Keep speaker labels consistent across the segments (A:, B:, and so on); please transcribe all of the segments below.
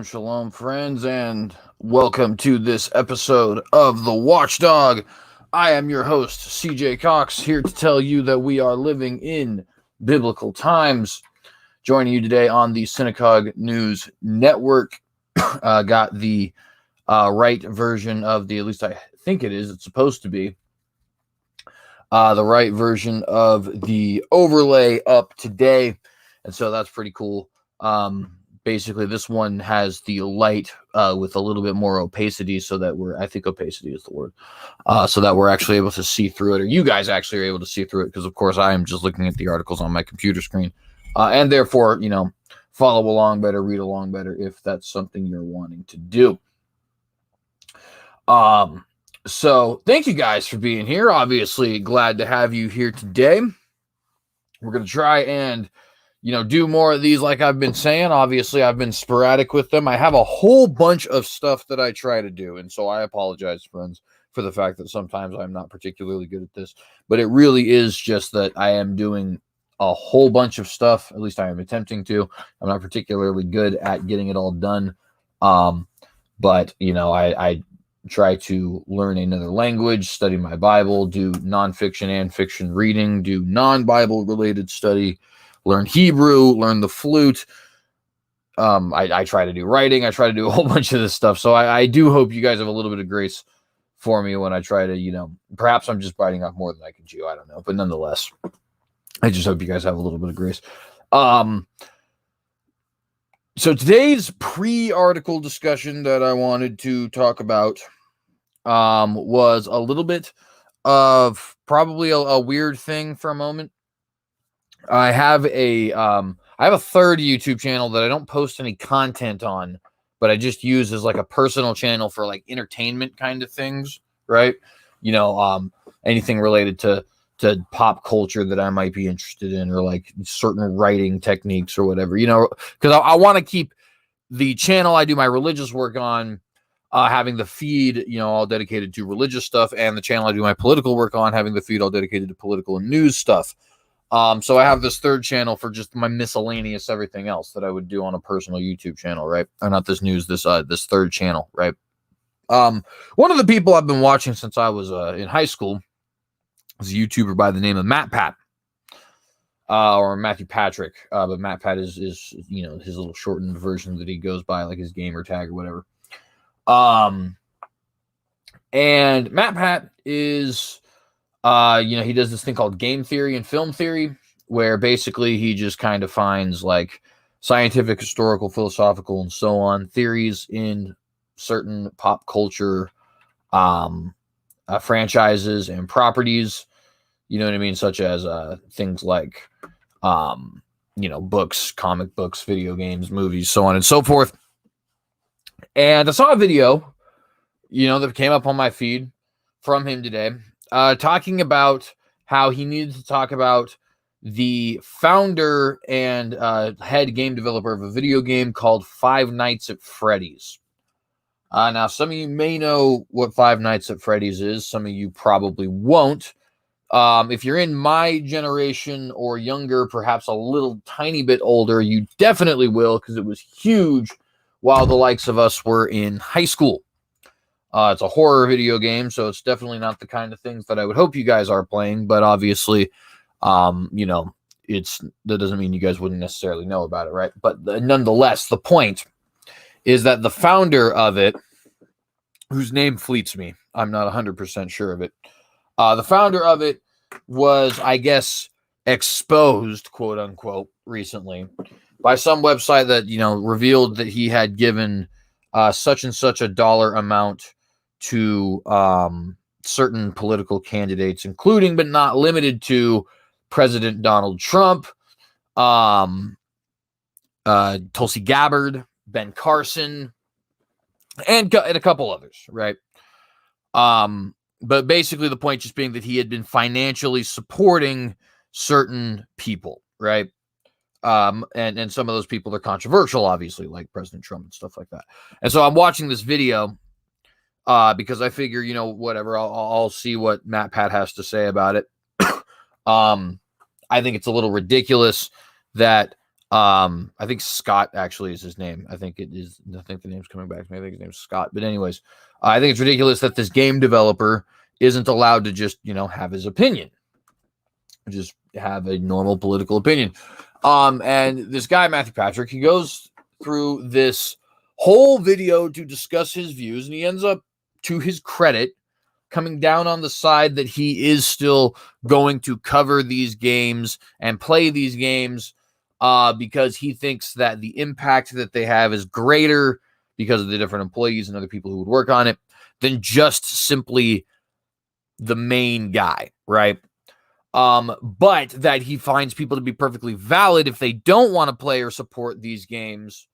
A: Shalom, friends, and welcome to this episode of the Watchdog. I am your host, CJ Cox, here to tell you that we are living in biblical times. Joining you today on the Synagogue News Network. Got the right version of the, at least I think it's supposed to be, the right version of the overlay up today. And so that's pretty cool. Basically, this one has the light with a little bit more opacity so that I think opacity is the word, so that we're actually able to see through it, or you guys actually are able to see through it, because, of course, I am just looking at the articles on my computer screen. And therefore, follow along better, read along better, if that's something you're wanting to do. So thank you guys for being here. Obviously, glad to have you here today. We're going to try and do more of these, like I've been saying. Obviously, I've been sporadic with them. I have a whole bunch of stuff that I try to do, and so I apologize, friends, for the fact that sometimes I'm not particularly good at this. But it really is just that I am doing a whole bunch of stuff. At least I am attempting to. I'm not particularly good at getting it all done. But I try to learn another language, study my Bible, do nonfiction and fiction reading, do non-Bible related study, learn Hebrew, learn the flute. I try to do writing. I try to do a whole bunch of this stuff. So I do hope you guys have a little bit of grace for me when I try to, perhaps I'm just biting off more than I can chew. I don't know. But nonetheless, I just hope you guys have a little bit of grace. So today's pre-article discussion that I wanted to talk about was a little bit of probably a weird thing for a moment. I have a third YouTube channel that I don't post any content on, but I just use as like a personal channel for like entertainment kind of things, right? Anything related to pop culture that I might be interested in, or like certain writing techniques or whatever, because I want to keep the channel I do my religious work on, having the feed, all dedicated to religious stuff, and the channel I do my political work on, having the feed all dedicated to political and news stuff. So I have this third channel for just my miscellaneous everything else that I would do on a personal YouTube channel, right? Or not this news, this third channel, right? One of the people I've been watching since I was in high school is a YouTuber by the name of Matt Pat, or Matthew Patrick. But Matt Pat is his little shortened version that he goes by, like his gamer tag or whatever. And Matt Pat is, he does this thing called game theory and film theory, where basically he just kind of finds like scientific, historical, philosophical, and so on theories in certain pop culture franchises and properties, such as things like, books, comic books, video games, movies, so on and so forth. And I saw a video, that came up on my feed from him today, talking about how he needed to talk about the founder and head game developer of a video game called Five Nights at Freddy's. Now, some of you may know what Five Nights at Freddy's is. Some of you probably won't. If you're in my generation or younger, perhaps a little tiny bit older, you definitely will, because it was huge while the likes of us were in high school. It's a horror video game, so it's definitely not the kind of things that I would hope you guys are playing, but obviously, that doesn't mean you guys wouldn't necessarily know about it, right? But nonetheless, the point is that the founder of it, whose name fleets me, I'm not 100% sure of it, the founder of it was, I guess, exposed, quote unquote, recently by some website that, revealed that he had given such and such a dollar amount to certain political candidates, including but not limited to President Donald Trump, Tulsi Gabbard, Ben Carson, and a couple others, right? But basically the point just being that he had been financially supporting certain people, right? And some of those people are controversial, obviously, like President Trump and stuff like that. And so I'm watching this video because I figure, whatever, I'll see what Matt Pat has to say about it. I think it's a little ridiculous that I think Scott actually is his name. I think it is. I think the name's coming back to me. I think his name's Scott. But anyways, I think it's ridiculous that this game developer isn't allowed to just, have his opinion, just have a normal political opinion. And this guy, Matthew Patrick, he goes through this whole video to discuss his views, and he ends up, to his credit, coming down on the side that he is still going to cover these games and play these games because he thinks that the impact that they have is greater because of the different employees and other people who would work on it than just simply the main guy, right? But that he finds people to be perfectly valid if they don't want to play or support these games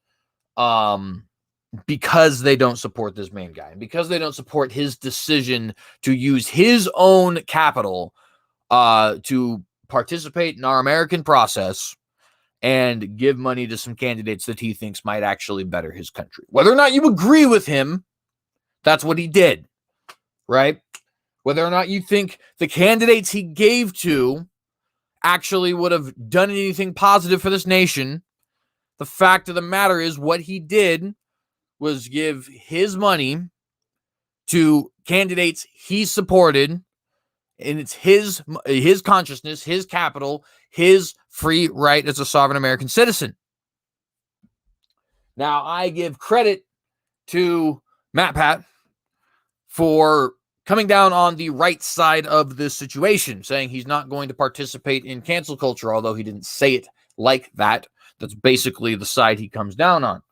A: because they don't support this main guy, and because they don't support his decision to use his own capital to participate in our American process and give money to some candidates that he thinks might actually better his country. Whether or not you agree with him, that's what he did, right? Whether or not you think the candidates he gave to actually would have done anything positive for this nation, the fact of the matter is what he did was give his money to candidates he supported, and it's his consciousness, his capital, his free right as a sovereign American citizen. Now, I give credit to Matt Pat for coming down on the right side of this situation, saying he's not going to participate in cancel culture, although he didn't say it like that. That's basically the side he comes down on.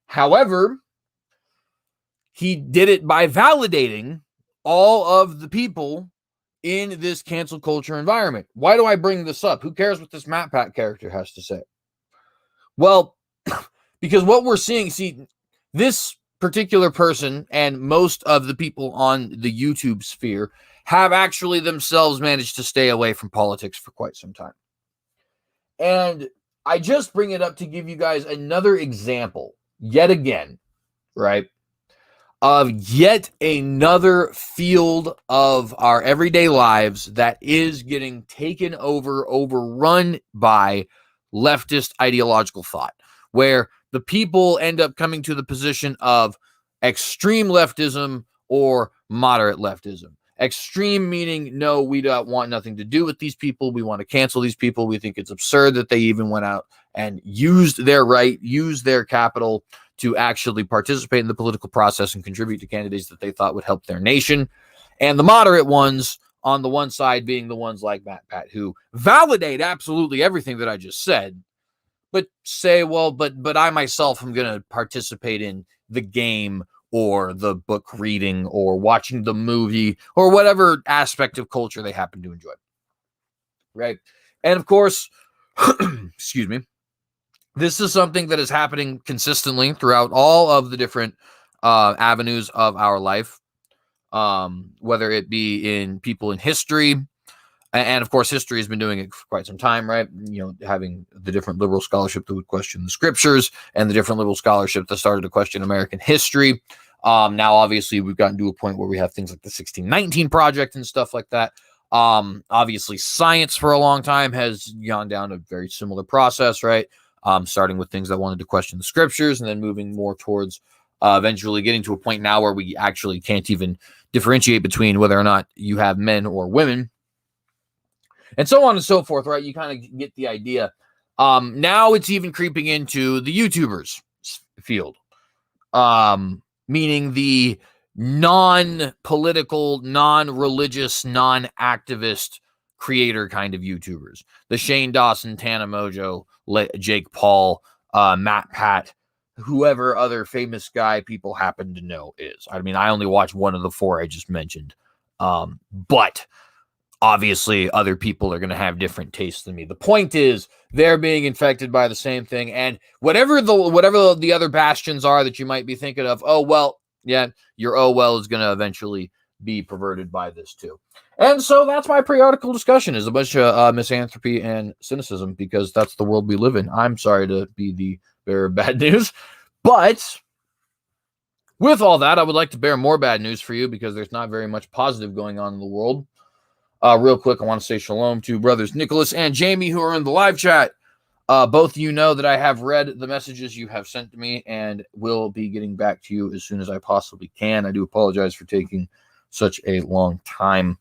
A: However, he did it by validating all of the people in this cancel culture environment. Why do I bring this up? Who cares what this Matt Pat character has to say? Well, because what we're seeing, this particular person and most of the people on the YouTube sphere have actually themselves managed to stay away from politics for quite some time. And I just bring it up to give you guys another example, yet again, right, of yet another field of our everyday lives that is getting taken over, overrun by leftist ideological thought, where the people end up coming to the position of extreme leftism or moderate leftism. Extreme meaning, no, we don't want nothing to do with these people. We want to cancel these people. We think it's absurd that they even went out and used their right, used their capital to actually participate in the political process and contribute to candidates that they thought would help their nation. And the moderate ones on the one side being the ones like Matt Pat, who validate absolutely everything that I just said, but say, well, but I myself am going to participate in the game or the book reading or watching the movie or whatever aspect of culture they happen to enjoy. Right. And of course, excuse me, this is something that is happening consistently throughout all of the different avenues of our life, whether it be in people in history. And of course, history has been doing it for quite some time, right? Having the different liberal scholarship that would question the scriptures and the different liberal scholarship that started to question American history. Now, obviously, we've gotten to a point where we have things like the 1619 Project and stuff like that. Obviously, science for a long time has gone down a very similar process, right? Starting with things that wanted to question the scriptures and then moving more towards eventually getting to a point now where we actually can't even differentiate between whether or not you have men or women. And so on and so forth, right? You kind of get the idea. Now it's even creeping into the YouTubers field, meaning the non-political, non-religious, non-activist creator kind of YouTubers. The Shane Dawson, Tana Mojo, Jake Paul, Matt Pat, whoever other famous guy people happen to know is. I mean, I only watch one of the four I just mentioned. But obviously, other people are going to have different tastes than me. The point is, they're being infected by the same thing, and whatever the other bastions are that you might be thinking of, oh well, yeah, your oh well is going to eventually be perverted by this too. And so that's my pre-article discussion: is a bunch of misanthropy and cynicism, because that's the world we live in. I'm sorry to be the bearer of bad news, but with all that, I would like to bear more bad news for you, because there's not very much positive going on in the world. Real quick, I want to say shalom to brothers Nicholas and Jamie, who are in the live chat. Both you know that I have read the messages you have sent to me and will be getting back to you as soon as I possibly can. I do apologize for taking such a long time.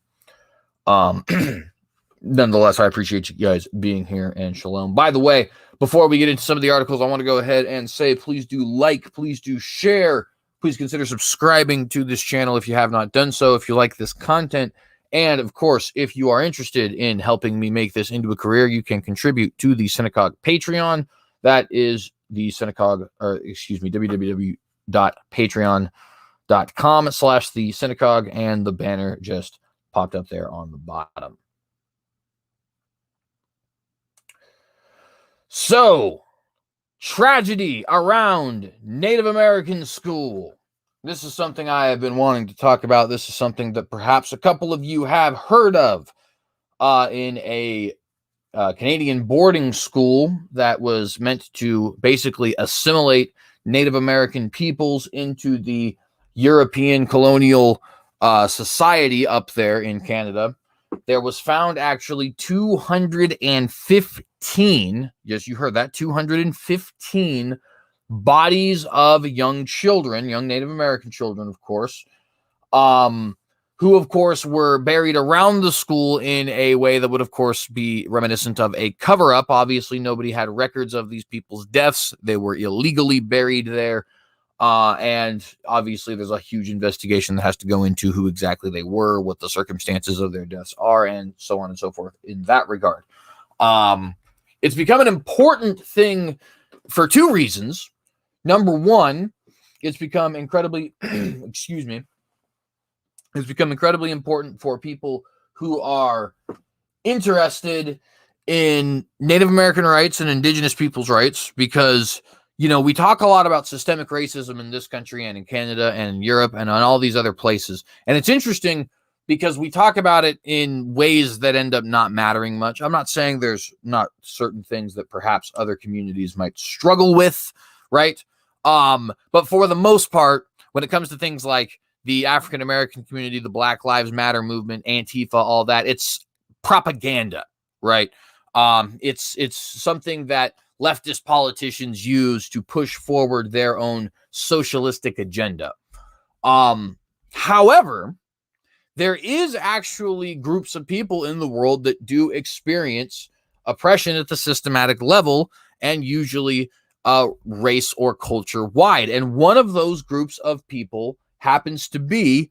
A: Nonetheless, I appreciate you guys being here, and shalom. By the way, before we get into some of the articles, I want to go ahead and say, please do like, please do share, please consider subscribing to this channel if you have not done so, if you like this content. And of course, if you are interested in helping me make this into a career, you can contribute to the Synagogue Patreon. That is the Synagogue, or excuse me, www.patreon.com/the Synagogue, and the banner just popped up there on the bottom. So, tragedy around Native American school. This is something I have been wanting to talk about. This is something that perhaps a couple of you have heard of in a Canadian boarding school that was meant to basically assimilate Native American peoples into the European colonial society up there in Canada. There was found actually 215, yes, you heard that, 215 bodies of young children, young Native American children, of course, who, of course, were buried around the school in a way that would, of course, be reminiscent of a cover-up. Obviously, nobody had records of these people's deaths. They were illegally buried there. And obviously, there's a huge investigation that has to go into who exactly they were, what the circumstances of their deaths are, and so on and so forth in that regard. It's become an important thing for two reasons. Number one, it's become incredibly, excuse me, it's become incredibly important for people who are interested in Native American rights and Indigenous people's rights, because, you know, we talk a lot about systemic racism in this country and in Canada and in Europe and on all these other places. And it's interesting because we talk about it in ways that end up not mattering much. I'm not saying there's not certain things that perhaps other communities might struggle with, right? But for the most part, when it comes to things like the African American community, the Black Lives Matter movement, Antifa, all that, it's propaganda, right? It's something that leftist politicians use to push forward their own socialistic agenda. However, there is actually groups of people in the world that do experience oppression at the systematic level, and usually race or culture wide. And one of those groups of people happens to be,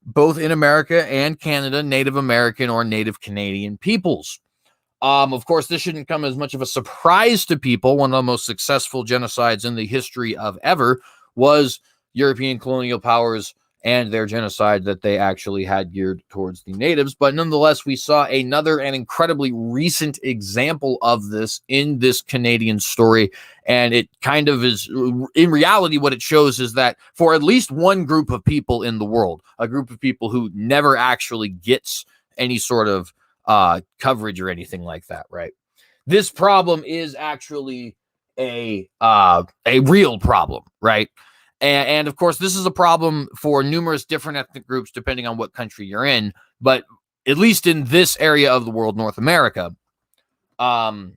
A: both in America and Canada, Native American or Native Canadian peoples. Of course, this shouldn't come as much of a surprise to people. One of the most successful genocides in the history of ever was European colonial powers and their genocide that they actually had geared towards the natives. But nonetheless, we saw another and incredibly recent example of this in this Canadian story. And it kind of is, in reality, what it shows is that for at least one group of people in the world, a group of people who never actually gets any sort of coverage or anything like that, right? This problem is actually a real problem, right? And of course, this is a problem for numerous different ethnic groups, depending on what country you're in. But at least in this area of the world, North America, it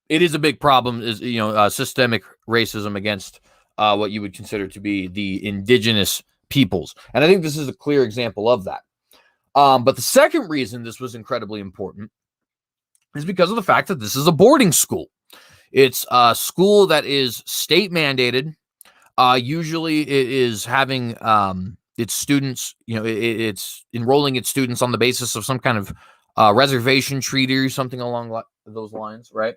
A: is a big problem. Is, you know, systemic racism against what you would consider to be the indigenous peoples, and I think this is a clear example of that. But the second reason this was incredibly important is because of the fact that this is a boarding school. It's a school that is state mandated. Usually it is having its students, you know, it's enrolling its students on the basis of some kind of reservation treaty or something along those lines, right?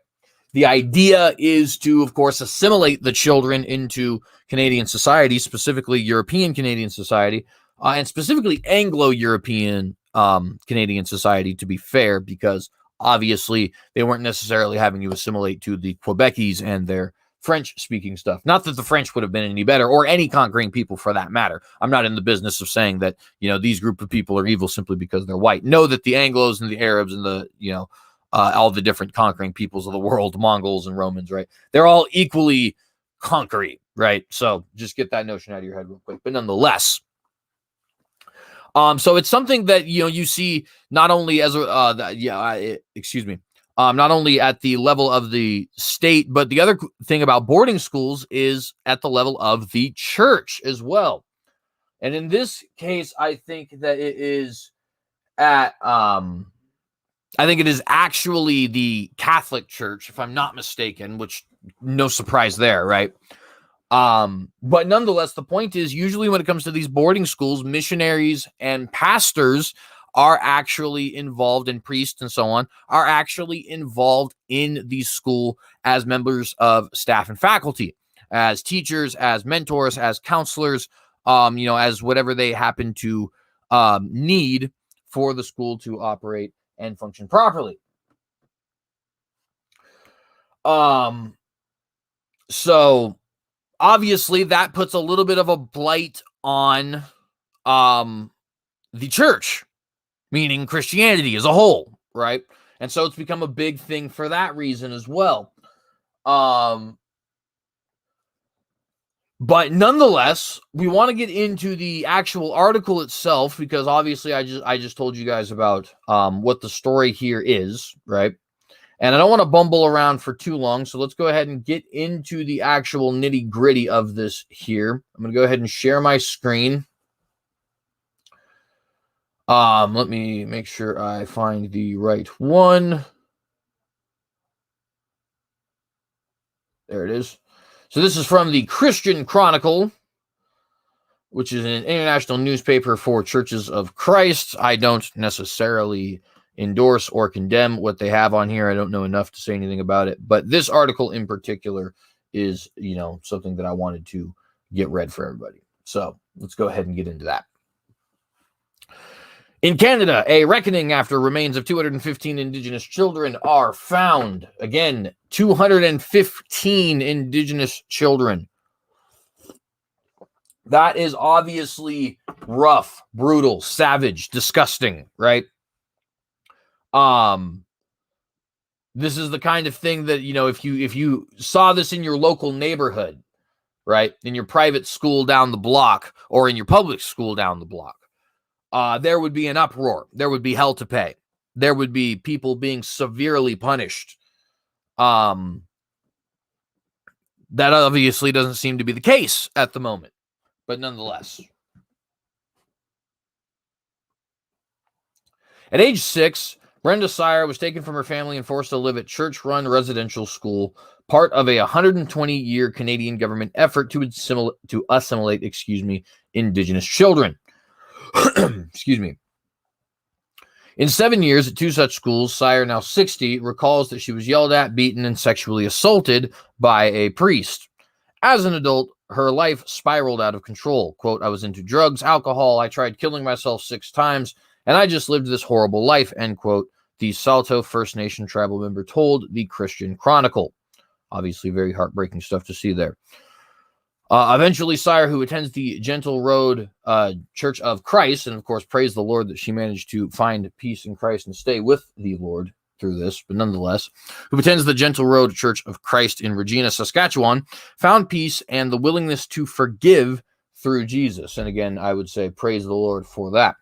A: The idea is to, of course, assimilate the children into Canadian society, specifically European Canadian society, and specifically Anglo-European Canadian society, to be fair, because obviously they weren't necessarily having to assimilate to the Quebecese and their French-speaking stuff. Not that the French would have been any better, or any conquering people for that matter. I'm not in the business of saying that, you know, these group of people are evil simply because they're white. Know that the Anglos and the Arabs and the, you know, all the different conquering peoples of the world, Mongols and Romans, right? They're all equally conquering, right? So just get that notion out of your head real quick. But nonetheless, so it's something that, you know, you see not only as excuse me, not only at the level of the state, but the other thing about boarding schools is at the level of the church as well. And in this case, I think that it is I think it is actually the Catholic Church, if I'm not mistaken, which no surprise there, right? But nonetheless, the point is usually when it comes to these boarding schools, missionaries and pastors are actually involved, in priests and so on, are actually involved in the school as members of staff and faculty, as teachers, as mentors, as counselors, as whatever they happen to need for the school to operate and function properly. So obviously that puts a little bit of a blight on the church, meaning Christianity as a whole, right? And so it's become a big thing for that reason as well. But nonetheless, we want to get into the actual article itself, because obviously I just told you guys about what the story here is, right? And I don't want to bumble around for too long, so let's go ahead and get into the actual nitty-gritty of this here. I'm going to go ahead and share my screen. Let me make sure I find the right one. There it is. So this is from the Christian Chronicle, which is an international newspaper for Churches of Christ. I don't necessarily endorse or condemn what they have on here. I don't know enough to say anything about it. But this article in particular is, something that I wanted to get read for everybody. So let's go ahead and get into that. In Canada, a reckoning after remains of 215 Indigenous children are found. Again, 215 Indigenous children. That is obviously rough, brutal, savage, disgusting, right? This is the kind of thing that, if you saw this in your local neighborhood, right, in your private school down the block or in your public school down the block, there would be an uproar. There would be hell to pay. There would be people being severely punished. That obviously doesn't seem to be the case at the moment, but nonetheless. At age 6, Brenda Seizure was taken from her family and forced to live at church-run residential school, part of a 120-year Canadian government effort to assimilate, Indigenous children. Excuse me. In 7 years at 2 such schools, Seizure, now 60, recalls that she was yelled at, beaten, and sexually assaulted by a priest. As an adult, her life spiraled out of control. Quote, I was into drugs, alcohol, I tried killing myself 6 times, and I just lived this horrible life, end quote, the Saulteaux First Nation tribal member told the Christian Chronicle. Obviously very heartbreaking stuff to see there. Eventually, Seizure, who attends the Gentle Road Church of Christ, and of course, praise the Lord that she managed to find peace in Christ and stay with the Lord through this, but nonetheless, who attends the Gentle Road Church of Christ in Regina, Saskatchewan, found peace and the willingness to forgive through Jesus. And again, I would say praise the Lord for that.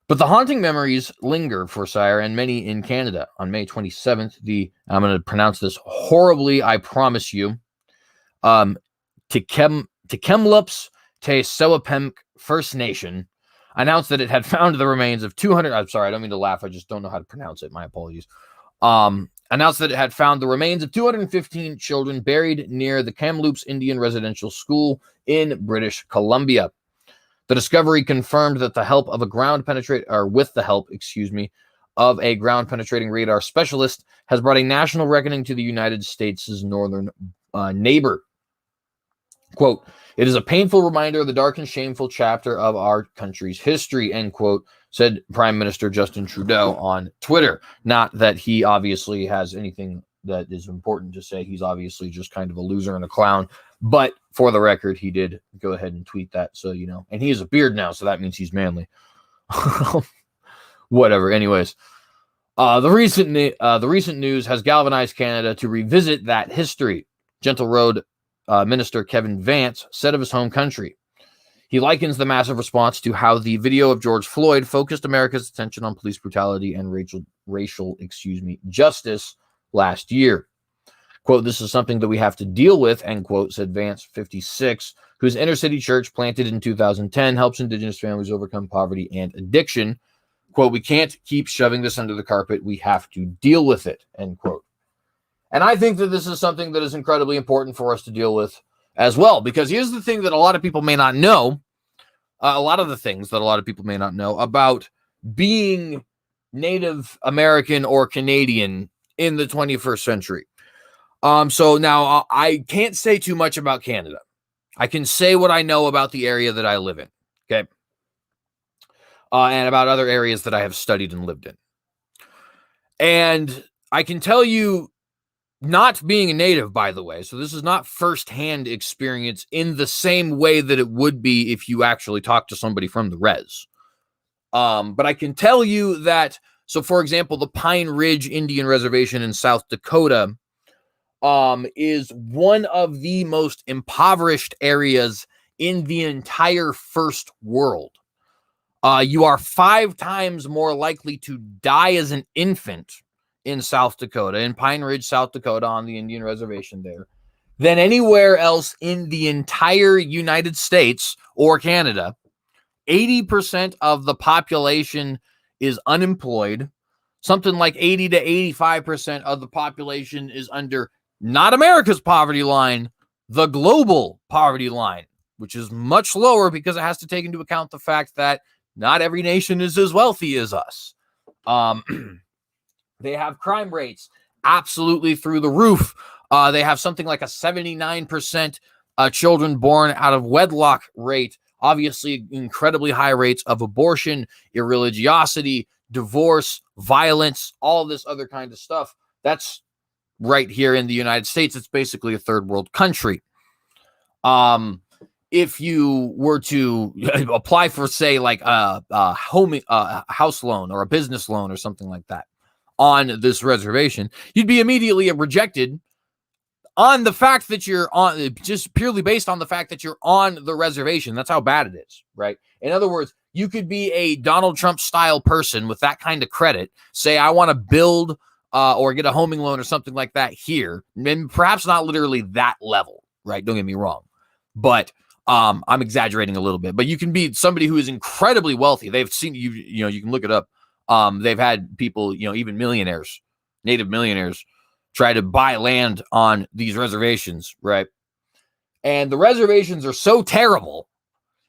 A: But the haunting memories linger for Seizure and many in Canada. On May 27th, I'm going to pronounce this horribly, I promise you, Tk'emlúps te Secwépemc First Nation announced that it had found the remains of 200. I'm sorry, I don't mean to laugh. I just don't know how to pronounce it. My apologies. Announced that it had found the remains of 215 children buried near the Kamloops Indian Residential School in British Columbia. The discovery confirmed that with the help of a ground penetrating radar specialist has brought a national reckoning to the United States' northern neighbor. Quote, it is a painful reminder of the dark and shameful chapter of our country's history, end quote, said Prime Minister Justin Trudeau on Twitter. Not that he obviously has anything that is important to say. He's obviously just kind of a loser and a clown. But for the record, he did go ahead and tweet that. So, and he has a beard now, so that means he's manly. Whatever. Anyways, the recent news has galvanized Canada to revisit that history. Gentle Road Minister Kevin Vance said of his home country. He likens the massive response to how the video of George Floyd focused America's attention on police brutality and racial justice last year. Quote, "This is something that we have to deal with," end quote, said Vance, 56, whose inner city church, planted in 2010, helps Indigenous families overcome poverty and addiction. Quote, "We can't keep shoving this under the carpet. We have to deal with it," end quote. And I think that this is something that is incredibly important for us to deal with as well, because here's the thing that a lot of people may not know, a lot of the things that a lot of people may not know about being Native American or Canadian in the 21st century. So now I can't say too much about Canada. I can say what I know about the area that I live in, okay? And about other areas that I have studied and lived in. And I can tell you, not being a native, by the way, so this is not firsthand experience in the same way that it would be if you actually talk to somebody from the res. But I can tell you that, so for example, the Pine Ridge Indian Reservation in South Dakota is one of the most impoverished areas in the entire first world. You are 5 times more likely to die as an infant in South Dakota, in Pine Ridge, South Dakota, on the Indian reservation there, than anywhere else in the entire United States or Canada. 80% of the population is unemployed. Something like 80 to 85% of the population is under not America's poverty line, the global poverty line, which is much lower because it has to take into account the fact that not every nation is as wealthy as us. They have crime rates absolutely through the roof. They have something like a 79% children born out of wedlock rate. Obviously, incredibly high rates of abortion, irreligiosity, divorce, violence, all this other kind of stuff. That's right here in the United States. It's basically a third world country. If you were to apply for, say, like a house loan or a business loan or something like that on this reservation, you'd be immediately rejected on the fact that you're on, just purely based on the fact that you're on the reservation. That's how bad it is, right? In other words, you could be a Donald Trump style person with that kind of credit, say, I want to build or get a homing loan or something like that here, and perhaps not literally that level, right? Don't get me wrong, but I'm exaggerating a little bit, but you can be somebody who is incredibly wealthy. They've seen you know, you can look it up. They've had people, you know, even millionaires, native millionaires, try to buy land on these reservations, right? And the reservations are so terrible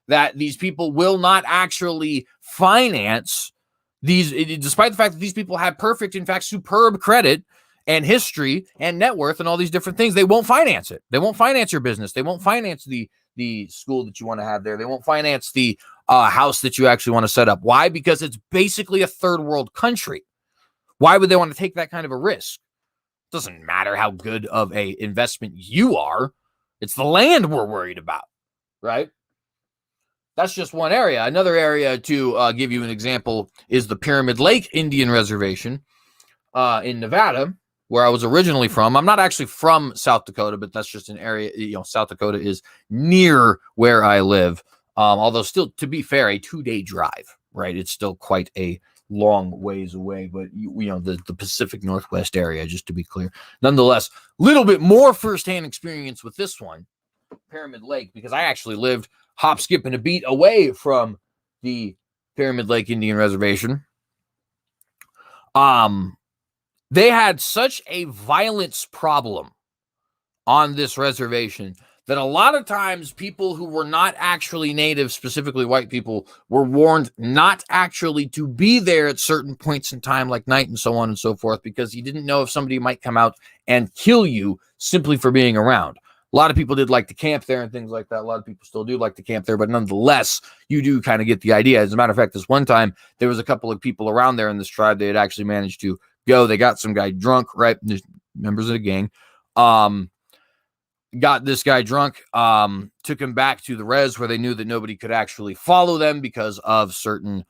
A: that these people will not actually finance these, despite the fact that these people have perfect, in fact, superb credit and history and net worth and all these different things. They won't finance it. They won't finance your business. They won't finance the school that you want to have there. They won't finance the house that you actually want to set up. Why? Because it's basically a third world country. Why would they want to take that kind of a risk? It doesn't matter how good of a investment you are. It's the land we're worried about, right? That's just one area. Another area, to give you an example, is the Pyramid Lake Indian Reservation in Nevada, where I was originally from. I'm not actually from South Dakota, but that's just an area, you know, South Dakota is near where I live. Although still, to be fair, a 2-day drive, right? It's still quite a long ways away, but you know, the Pacific Northwest area, just to be clear. Nonetheless, a little bit more firsthand experience with this one, Pyramid Lake, because I actually lived hop, skip, and a beat away from the Pyramid Lake Indian Reservation. They had such a violence problem on this reservation that a lot of times people who were not actually native, specifically white people, were warned not actually to be there at certain points in time, like night and so on and so forth, because you didn't know if somebody might come out and kill you simply for being around. A lot of people did like to camp there and things like that. A lot of people still do like to camp there, but nonetheless, you do kind of get the idea. As a matter of fact, this one time, there was a couple of people around there in this tribe. They had actually managed to go. They got some guy drunk, right? Members of the gang. Got this guy drunk, took him back to the res where they knew that nobody could actually follow them because of certain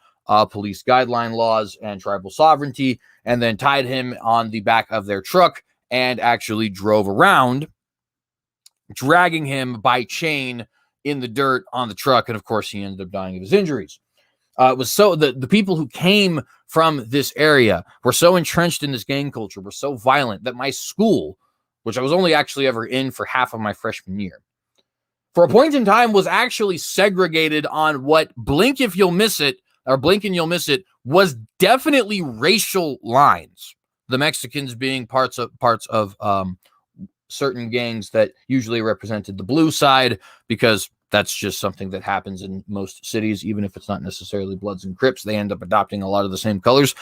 A: police guideline laws and tribal sovereignty, and then tied him on the back of their truck and actually drove around, dragging him by chain in the dirt on the truck. And of course, he ended up dying of his injuries. It was so the people who came from this area were so entrenched in this gang culture, were so violent that my school, which I was only actually ever in for half of my freshman year, for a point in time was actually segregated on what, blink if you'll miss it, or blink and you'll miss it, was definitely racial lines. The Mexicans being parts of certain gangs that usually represented the blue side, because that's just something that happens in most cities, even if it's not necessarily Bloods and Crips. They end up adopting a lot of the same colors.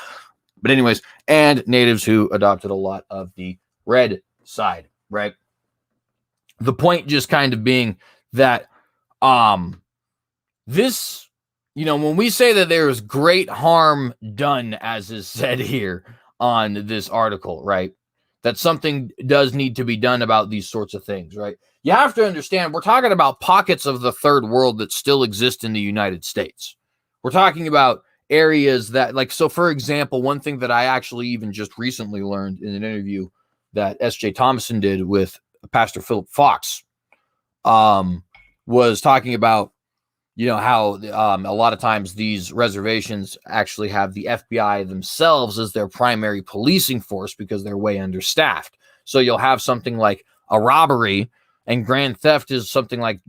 A: But anyways, and natives who adopted a lot of the red side, right? The point just kind of being that this, when we say that there is great harm done, as is said here on this article, right? That something does need to be done about these sorts of things, right? You have to understand, we're talking about pockets of the third world that still exist in the United States. We're talking about areas that, like, so for example, one thing that I actually even just recently learned in an interview that S.J. Thomason did with Pastor Philip Fox, was talking about, how a lot of times these reservations actually have the FBI themselves as their primary policing force because they're way understaffed. So you'll have something like a robbery, and grand theft is something like,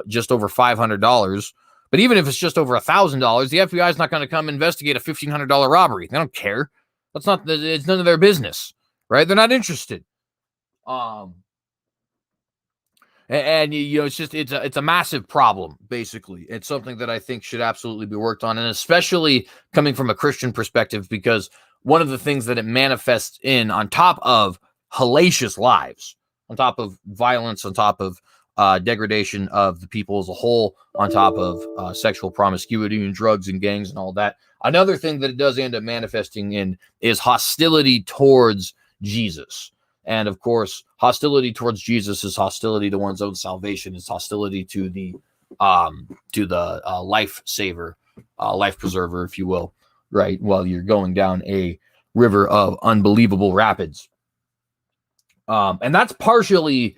A: just over $500. But even if it's just over $1,000, the FBI is not going to come investigate a $1,500 robbery. They don't care. It's none of their business, right? They're not interested. It's a massive problem, basically. It's something that I think should absolutely be worked on, and especially coming from a Christian perspective, because one of the things that it manifests in, on top of hellacious lives, on top of violence, on top of degradation of the people as a whole, on top of sexual promiscuity and drugs and gangs and all that, another thing that it does end up manifesting in is hostility towards Jesus. And of course, hostility towards Jesus is hostility to one's own salvation. It's hostility to the life saver, life preserver, if you will, right? While you're going down a river of unbelievable rapids. And that's partially,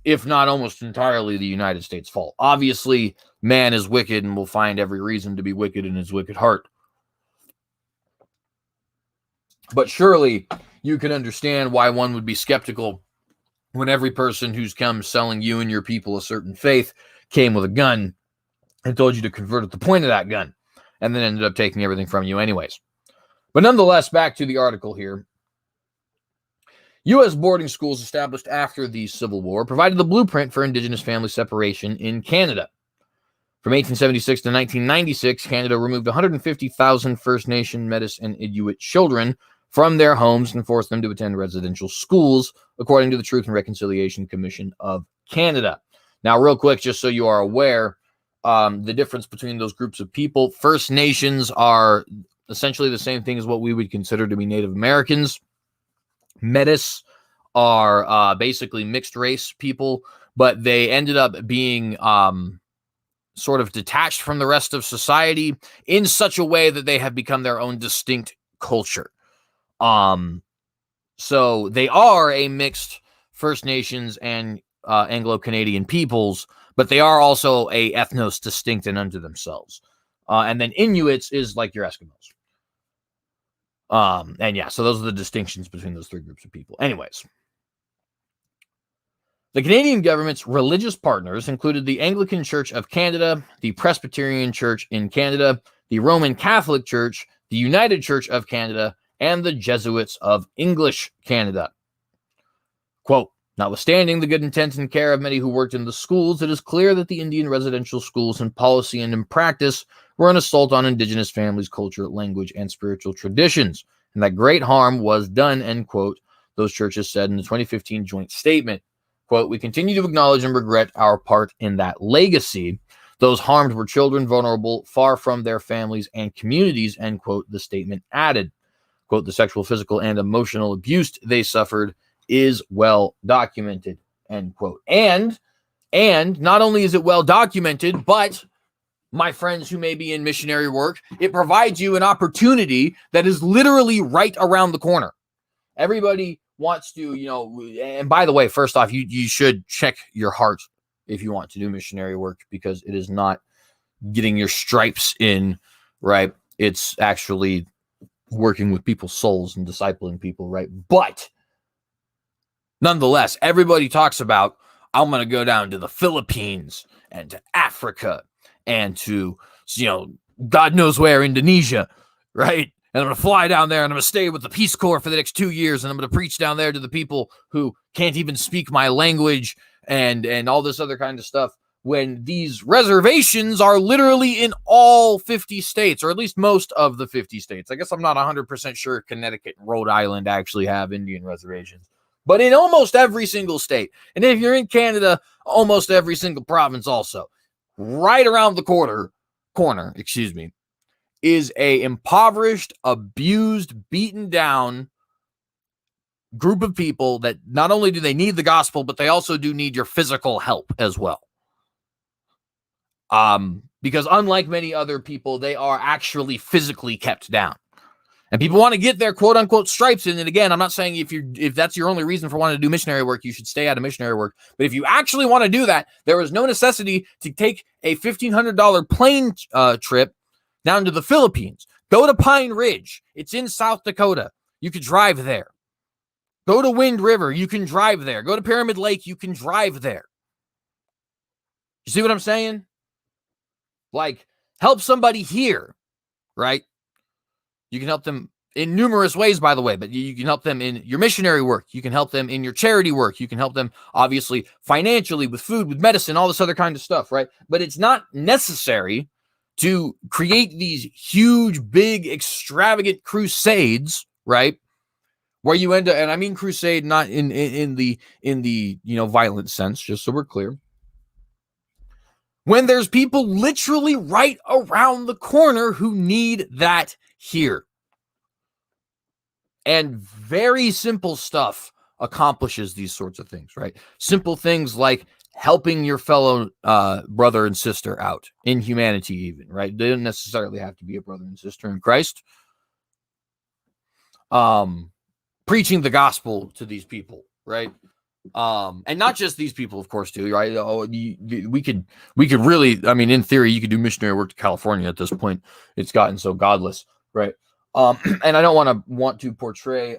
A: if not almost entirely, the United States' fault. Obviously, man is wicked and will find every reason to be wicked in his wicked heart. But surely you can understand why one would be skeptical when every person who's come selling you and your people a certain faith came with a gun and told you to convert at the point of that gun, and then ended up taking everything from you anyways. But nonetheless, back to the article here. U.S. boarding schools established after the Civil War provided the blueprint for Indigenous family separation in Canada. From 1876 to 1996, Canada removed 150,000 First Nation, Métis, and Inuit children from their homes and forced them to attend residential schools, according to the Truth and Reconciliation Commission of Canada. Now, real quick, just so you are aware, the difference between those groups of people, First Nations are essentially the same thing as what we would consider to be Native Americans. Métis are basically mixed race people, but they ended up being sort of detached from the rest of society in such a way that they have become their own distinct culture. So they are a mixed First Nations and Anglo-Canadian peoples, but they are also a ethnos distinct and unto themselves. And then Inuits is like your Eskimos. And yeah, so those are the distinctions between those three groups of people. Anyways, the Canadian government's religious partners included the Anglican Church of Canada, the Presbyterian Church in Canada, the Roman Catholic Church, the United Church of Canada, and the Jesuits of English Canada. Quote, notwithstanding the good intent and care of many who worked in the schools, it is clear that the Indian residential schools in policy and in practice were an assault on Indigenous families' culture, language, and spiritual traditions, and that great harm was done, end quote, those churches said in the 2015 joint statement. Quote, we continue to acknowledge and regret our part in that legacy. Those harmed were children vulnerable, far from their families and communities, end quote, the statement added. Quote, the sexual, physical, and emotional abuse they suffered is well documented, end quote. And not only is it well documented, but my friends who may be in missionary work, it provides you an opportunity that is literally right around the corner. Everybody wants to, and by the way, first off, you should check your heart if you want to do missionary work, because it is not getting your stripes in, right? It's actually working with people's souls and discipling people, right? But nonetheless, everybody talks about, I'm going to go down to the Philippines and to Africa and to, God knows where, Indonesia, right? And I'm going to fly down there and I'm going to stay with the Peace Corps for the next 2 years. And I'm going to preach down there to the people who can't even speak my language and all this other kind of stuff, when these reservations are literally in all 50 states, or at least most of the 50 states. I guess I'm not 100% sure Connecticut and Rhode Island actually have Indian reservations, but in almost every single state. And if you're in Canada, almost every single province also. Right around the corner, is a impoverished, abused, beaten down group of people that not only do they need the gospel, but they also do need your physical help as well. Because unlike many other people, they are actually physically kept down. And people want to get their quote unquote stripes in. And again, I'm not saying if that's your only reason for wanting to do missionary work, you should stay out of missionary work. But if you actually want to do that, there is no necessity to take a $1,500 plane trip down to the Philippines. Go to Pine Ridge. It's in South Dakota. You could drive there. Go to Wind River. You can drive there. Go to Pyramid Lake. You can drive there. You see what I'm saying? Like, help somebody here, right? You can help them in numerous ways, by the way, but you can help them in your missionary work. You can help them in your charity work. You can help them, obviously, financially, with food, with medicine, all this other kind of stuff, right? But it's not necessary to create these huge, big, extravagant crusades, right? Where you end up, and I mean crusade not in the violent sense, just so we're clear. When there's people literally right around the corner who need that here. And very simple stuff accomplishes these sorts of things, right? Simple things like helping your fellow brother and sister out in humanity even, right? They don't necessarily have to be a brother and sister in Christ. Preaching the gospel to these people, right? And not just these people, of course, too, right? We could really, I mean, in theory, you could do missionary work to California at this point. It's gotten so godless, right? And I don't want to portray,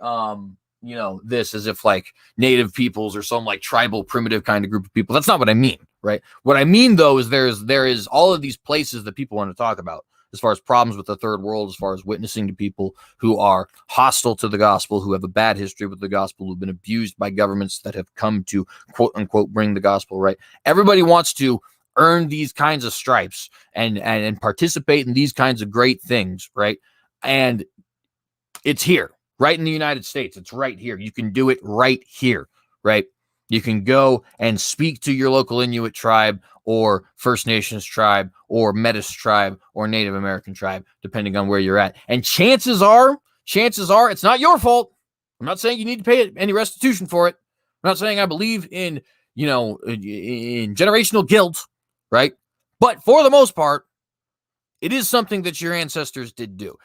A: this as if like native peoples or some like tribal primitive kind of group of people. That's not what I mean, right? What I mean, though, is there is all of these places that people want to talk about as far as problems with the third world, as far as witnessing to people who are hostile to the gospel, who have a bad history with the gospel, who've been abused by governments that have come to quote unquote bring the gospel, right? Everybody wants to earn these kinds of stripes and participate in these kinds of great things, right? And it's here, right in the United States. It's right here. You can do it right here, right? You can go and speak to your local Inuit tribe or First Nations tribe or Metis tribe or Native American tribe, depending on where you're at. And chances are, it's not your fault. I'm not saying you need to pay any restitution for it. I'm not saying I believe in, in generational guilt, right? But for the most part, it is something that your ancestors did do.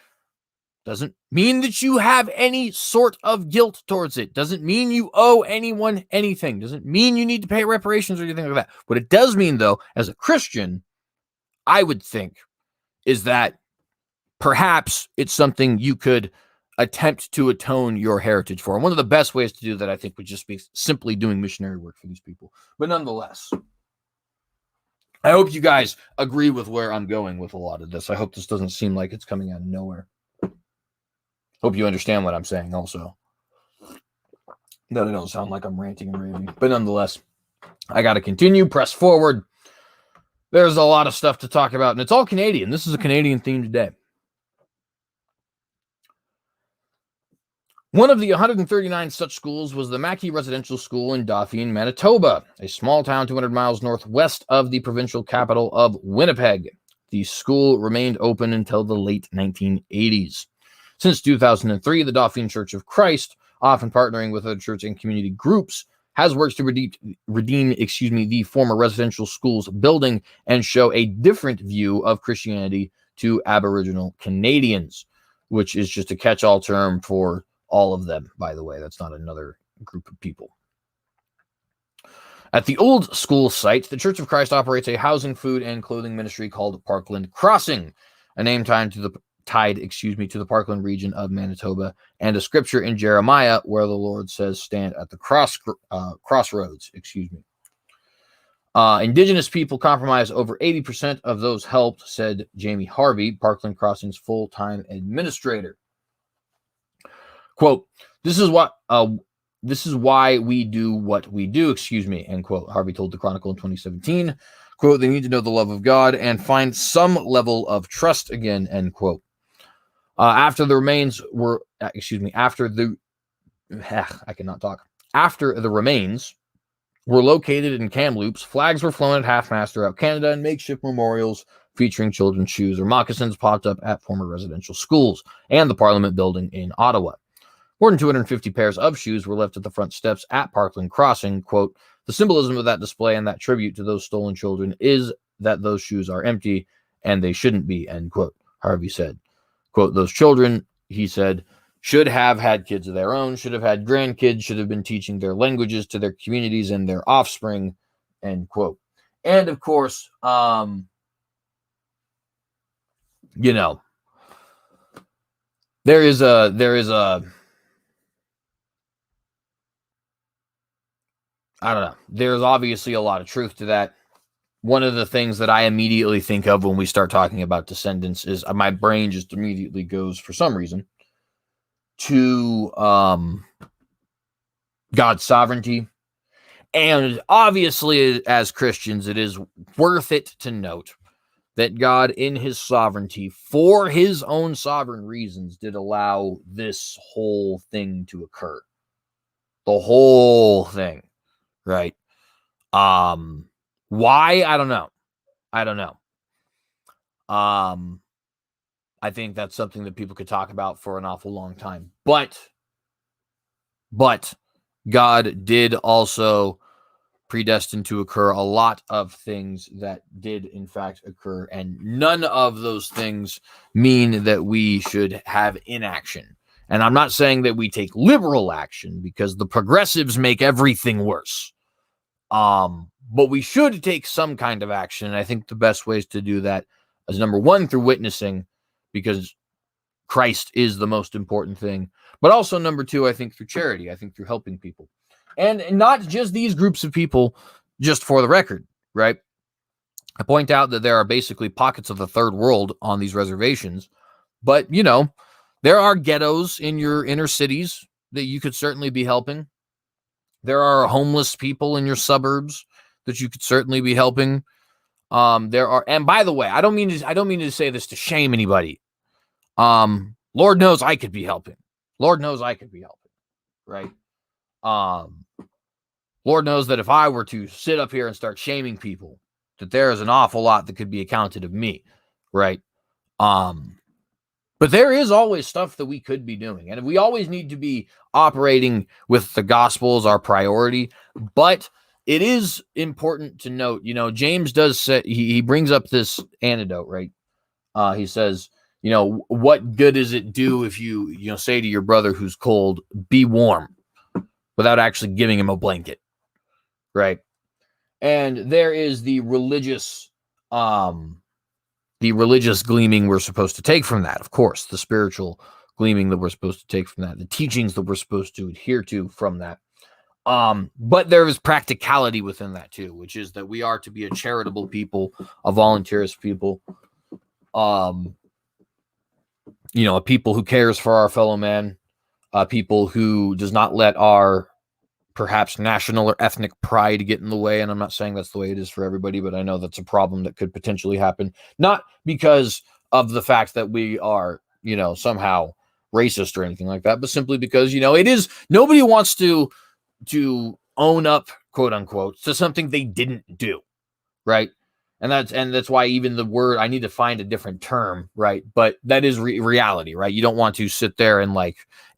A: Doesn't mean that you have any sort of guilt towards it. Doesn't mean you owe anyone anything. Doesn't mean you need to pay reparations or anything like that. What it does mean, though, as a Christian, I would think, is that perhaps it's something you could attempt to atone your heritage for. And one of the best ways to do that, I think, would just be simply doing missionary work for these people. But nonetheless, I hope you guys agree with where I'm going with a lot of this. I hope this doesn't seem like it's coming out of nowhere. Hope you understand what I'm saying also. That I don't sound like I'm ranting and raving. But nonetheless, I got to continue, press forward. There's a lot of stuff to talk about, and it's all Canadian. This is a Canadian theme today. One of the 139 such schools was the Mackay Residential School in Dauphin, Manitoba, a small town 200 miles northwest of the provincial capital of Winnipeg. The school remained open until the late 1980s. Since 2003, the Dauphin Church of Christ, often partnering with other church and community groups, has worked to redeem the former residential school's building and show a different view of Christianity to Aboriginal Canadians, which is just a catch-all term for all of them, by the way. That's not another group of people. At the old school site, the Church of Christ operates a housing, food, and clothing ministry called Parkland Crossing, a name tied to the Parkland region of Manitoba, and a scripture in Jeremiah where the Lord says, "Stand at the crossroads." Indigenous people comprise over 80% of those helped, said Jamie Harvey, Parkland Crossing's full-time administrator. Quote, this is why we do what we do, end quote, Harvey told the Chronicle in 2017. Quote, they need to know the love of God and find some level of trust again, end quote. After the remains were located in Kamloops, flags were flown at half-mast throughout Canada, and makeshift memorials featuring children's shoes or moccasins popped up at former residential schools and the Parliament building in Ottawa. More than 250 pairs of shoes were left at the front steps at Parkland Crossing. Quote, the symbolism of that display and that tribute to those stolen children is that those shoes are empty and they shouldn't be, end quote, Harvey said. Quote, those children, he said, should have had kids of their own, should have had grandkids, should have been teaching their languages to their communities and their offspring, end quote. And of course, there is a I don't know. There's obviously a lot of truth to that. One of the things that I immediately think of when we start talking about descendants is my brain just immediately goes, for some reason, to God's sovereignty. And obviously, as Christians, it is worth it to note that God, in his sovereignty, for his own sovereign reasons, did allow this whole thing to occur. The whole thing. Right. Why? I don't know. I think that's something that people could talk about for an awful long time. But God did also predestine to occur a lot of things that did in fact occur, and none of those things mean that we should have inaction. And I'm not saying that we take liberal action, because the progressives make everything worse. But we should take some kind of action. And I think the best ways to do that is, number one, through witnessing, because Christ is the most important thing. But also, number two, I think through charity. I think through helping people. And not just these groups of people, just for the record, right? I point out that there are basically pockets of the third world on these reservations. But, there are ghettos in your inner cities that you could certainly be helping. There are homeless people in your suburbs that you could certainly be helping. There are, and by the way, I don't mean to say this to shame anybody. Lord knows I could be helping. Right? Lord knows that if I were to sit up here and start shaming people, that there is an awful lot that could be accounted of me, right? But there is always stuff that we could be doing, and we always need to be operating with the gospel as our priority. But it is important to note, James does say, he brings up this antidote, right? He says, what good does it do if you say to your brother who's cold, be warm, without actually giving him a blanket, right? And there is the religious gleaming we're supposed to take from that, of course, the spiritual gleaming that we're supposed to take from that, the teachings that we're supposed to adhere to from that. But there is practicality within that too, which is that we are to be a charitable people, a volunteerist people, a people who cares for our fellow man, a people who does not let our perhaps national or ethnic pride get in the way. And I'm not saying that's the way it is for everybody, but I know that's a problem that could potentially happen, not because of the fact that we are, somehow racist or anything like that, but simply because, it is, nobody wants to own up, quote unquote, to something they didn't do. Right. And that's why even the word, I need to find a different term. Right. But that is reality, right? You don't want to sit there and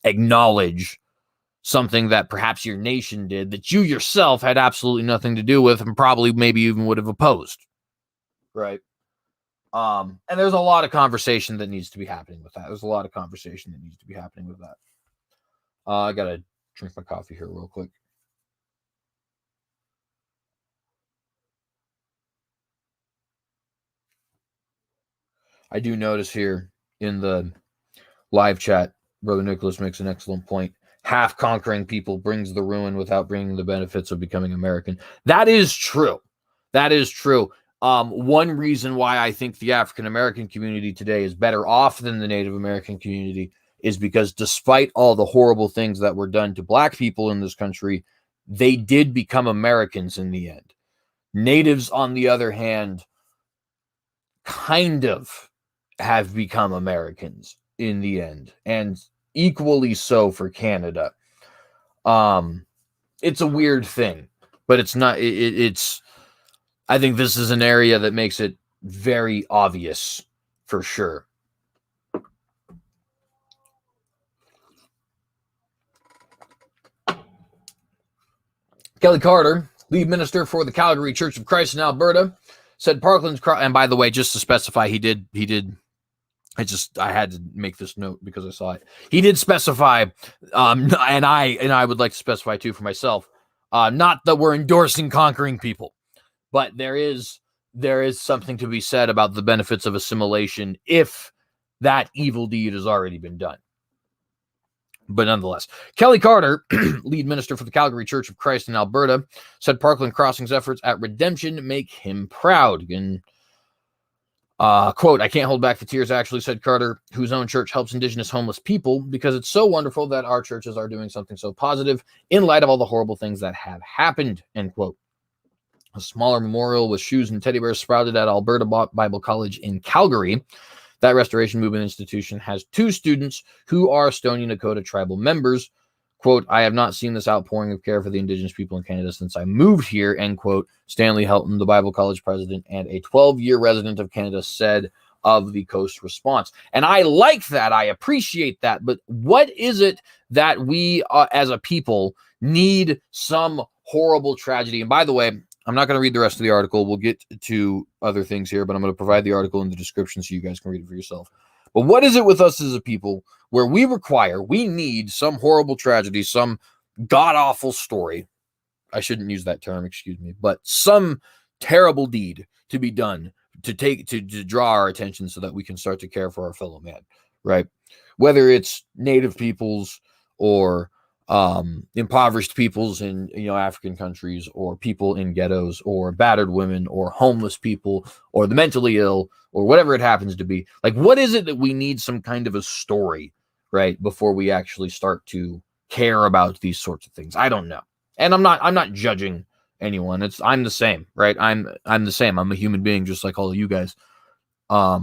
A: acknowledge something that perhaps your nation did that you yourself had absolutely nothing to do with, and probably maybe even would have opposed. Right. And there's a lot of conversation that needs to be happening with that. I got to drink my coffee here real quick. I do notice here in the live chat, Brother Nicholas makes an excellent point. Half conquering people brings the ruin without bringing the benefits of becoming American. That is true. That is true. One reason why I think the African American community today is better off than the Native American community is because despite all the horrible things that were done to Black people in this country, they did become Americans in the end. Natives, on the other hand, kind of have become Americans in the end, and equally so for Canada. It's a weird thing, but it's not. It's. I think this is an area that makes it very obvious for sure. Kelly Carter, lead minister for the Calgary Church of Christ in Alberta, said Parkland's and by the way, just to specify, he did. I had to make this note because I saw it. He did specify, and I would like to specify too for myself, not that we're endorsing conquering people, but there is something to be said about the benefits of assimilation if that evil deed has already been done. But nonetheless, Kelly Carter, lead minister for the Calgary Church of Christ in Alberta, said Parkland Crossing's efforts at redemption make him proud. And quote, I can't hold back the tears, actually, said Carter, whose own church helps Indigenous homeless people, because it's so wonderful that our churches are doing something so positive in light of all the horrible things that have happened, end quote. A smaller memorial with shoes and teddy bears sprouted at Alberta Bible College in Calgary. That Restoration Movement institution has 2 students who are Stoney Nakoda tribal members. Quote, I have not seen this outpouring of care for the Indigenous people in Canada since I moved here, end quote. Stanley Helton, the Bible College president and a 12-year resident of Canada, said of the Coast response. And I like that. I appreciate that. But what is it that we as a people need some horrible tragedy? And by the way, I'm not going to read the rest of the article. We'll get to other things here, but I'm going to provide the article in the description so you guys can read it for yourself. But what is it with us as a people where we need some horrible tragedy, some god-awful story? I shouldn't use that term, excuse me, but some terrible deed to be done to draw our attention so that we can start to care for our fellow man, right? Whether it's Native peoples or impoverished peoples in African countries, or people in ghettos, or battered women, or homeless people, or the mentally ill, or whatever it happens to be. Like, what is it that we need some kind of a story, right, before we actually start to care about these sorts of things? I don't know. And I'm not judging anyone. I'm the same, right? I'm the same. I'm a human being just like all of you guys. But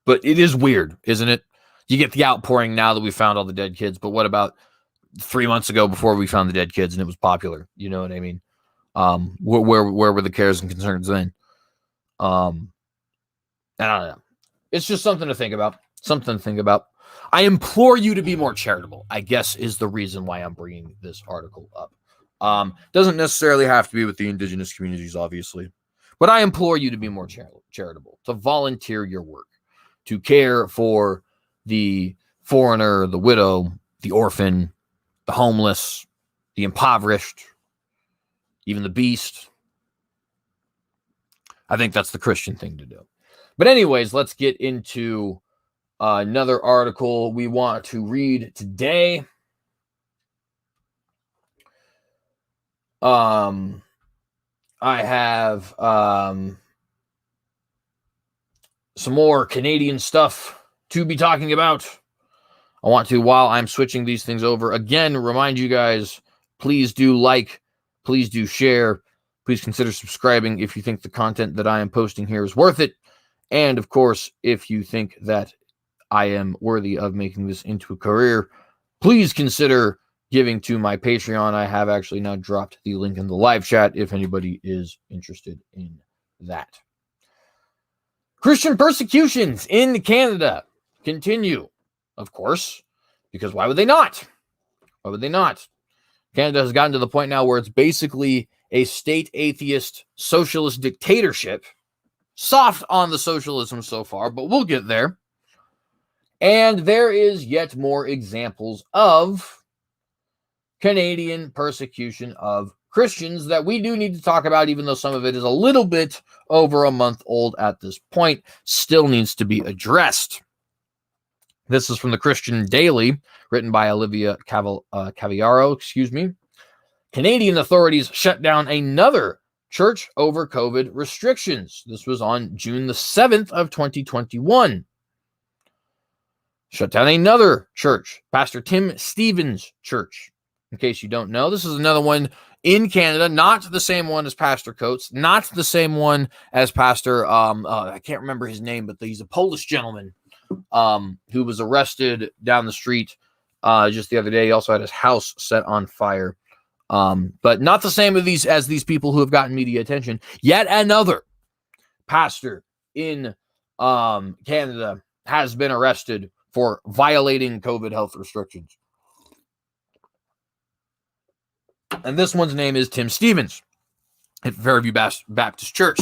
A: it is weird, isn't it? You get the outpouring now that we found all the dead kids, but what about 3 months ago before we found the dead kids and it was popular? You know what I mean? Where were the cares and concerns then? I don't know. It's just something to think about. I implore you to be more charitable, I guess, is the reason why I'm bringing this article up. Doesn't necessarily have to be with the Indigenous communities, obviously, but I implore you to be more charitable, to volunteer your work, to care for the foreigner, the widow, the orphan, the homeless, the impoverished, even the beast. I think that's the Christian thing to do. But anyways, let's get into another article we want to read today. I have some more Canadian stuff to be talking about. I want to, while I'm switching these things over, again, remind you guys, please do like, please do share, please consider subscribing if you think the content that I am posting here is worth it. And of course, if you think that I am worthy of making this into a career, please consider giving to my Patreon. I have actually now dropped the link in the live chat if anybody is interested in that. Christian persecutions in Canada continue, of course, because why would they not? Why would they not? Canada has gotten to the point now where it's basically a state atheist socialist dictatorship. Soft on the socialism so far, but we'll get there. And there is yet more examples of Canadian persecution of Christians that we do need to talk about, even though some of it is a little bit over a month old at this point, still needs to be addressed. This is from the Christian Daily, written by Olivia Caviaro. Canadian authorities shut down another church over COVID restrictions. This was on June the 7th of 2021. Shut down another church, Pastor Tim Stevens' church. In case you don't know, this is another one in Canada, not the same one as Pastor Coates, not the same one as Pastor, I can't remember his name, but he's a Polish gentleman who was arrested down the street just the other day. He also had his house set on fire. But not the same as these people who have gotten media attention. Yet another pastor in Canada has been arrested for violating COVID health restrictions. And this one's name is Tim Stevens at Fairview Baptist Church.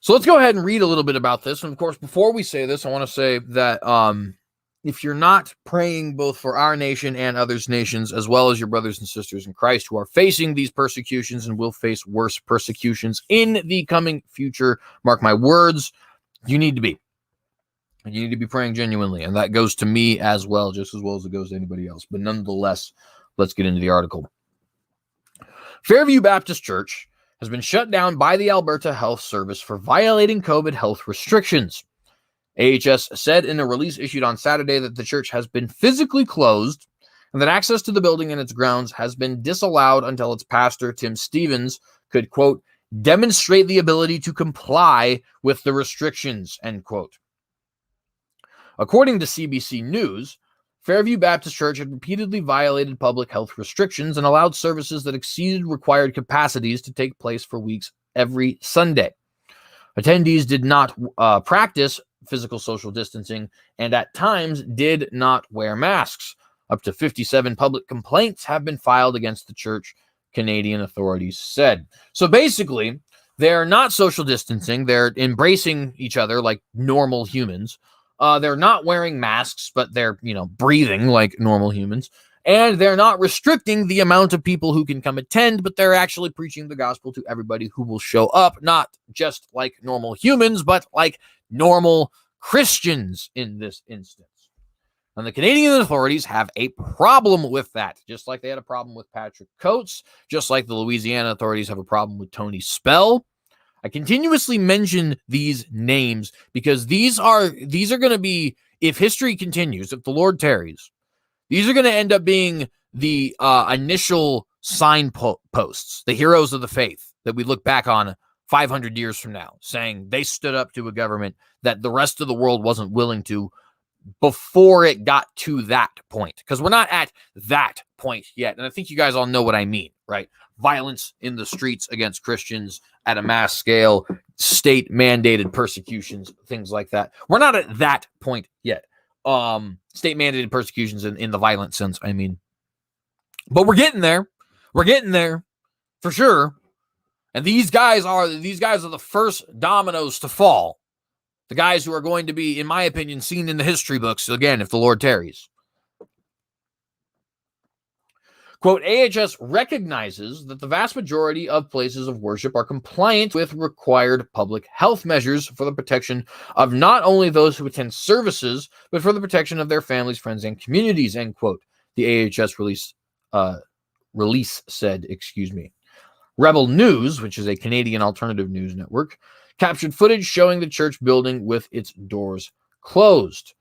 A: So let's go ahead and read a little bit about this. And of course, before we say this, I want to say that if you're not praying both for our nation and others' nations, as well as your brothers and sisters in Christ who are facing these persecutions and will face worse persecutions in the coming future, mark my words, you need to be. You need to be praying genuinely. And that goes to me as well, just as well as it goes to anybody else. But nonetheless, let's get into the article. Fairview Baptist Church has been shut down by the Alberta Health Service for violating COVID health restrictions. AHS said in a release issued on Saturday that the church has been physically closed and that access to the building and its grounds has been disallowed until its pastor, Tim Stevens, could, quote, demonstrate the ability to comply with the restrictions, end quote. According to CBC News, Fairview Baptist Church had repeatedly violated public health restrictions and allowed services that exceeded required capacities to take place for weeks every Sunday. Attendees did not practice physical social distancing and at times did not wear masks. Up to 57 public complaints have been filed against the church, Canadian authorities said. So basically, they're not social distancing. They're embracing each other like normal humans. They're not wearing masks, but they're, breathing like normal humans. And they're not restricting the amount of people who can come attend, but they're actually preaching the gospel to everybody who will show up, not just like normal humans, but like normal Christians in this instance. And the Canadian authorities have a problem with that, just like they had a problem with Patrick Coates, just like the Louisiana authorities have a problem with Tony Spell. I continuously mention these names because these are going to be, if history continues, if the Lord tarries, these are going to end up being the initial signposts, the heroes of the faith that we look back on 500 years from now, saying they stood up to a government that the rest of the world wasn't willing to before it got to that point. Because we're not at that point yet. And I think you guys all know what I mean, right? Violence in the streets against Christians at a mass scale, state-mandated persecutions, things like that. We're not at that point yet. State-mandated persecutions in the violent sense, I mean. But we're getting there. We're getting there, for sure. And these guys are the first dominoes to fall. The guys who are going to be, in my opinion, seen in the history books, again, if the Lord tarries. Quote, AHS recognizes that the vast majority of places of worship are compliant with required public health measures for the protection of not only those who attend services, but for the protection of their families, friends, and communities, end quote. The AHS release said. Rebel News, which is a Canadian alternative news network, captured footage showing the church building with its doors closed.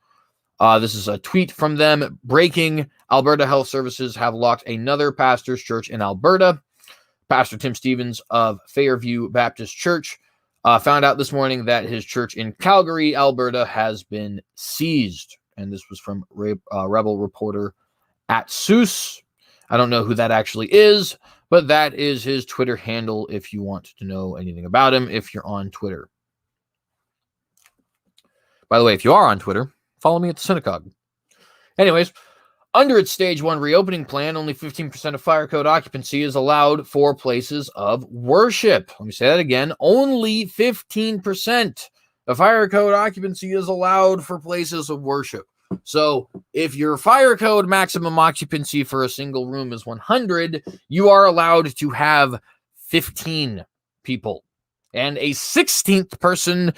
A: This is a tweet from them. Breaking: Alberta Health Services have locked another pastor's church in Alberta. Pastor Tim Stevens of Fairview Baptist Church found out this morning that his church in Calgary, Alberta, has been seized. And this was from Rebel reporter at Seuss. I don't know who that actually is, but that is his Twitter handle if you want to know anything about him, if you're on Twitter. By the way, if you are on Twitter, follow me at the synagogue. Anyways, under its stage 1 reopening plan, only 15% of fire code occupancy is allowed for places of worship. Let me say that again. Only 15% of fire code occupancy is allowed for places of worship. So if your fire code maximum occupancy for a single room is 100, you are allowed to have 15 people. And a 16th person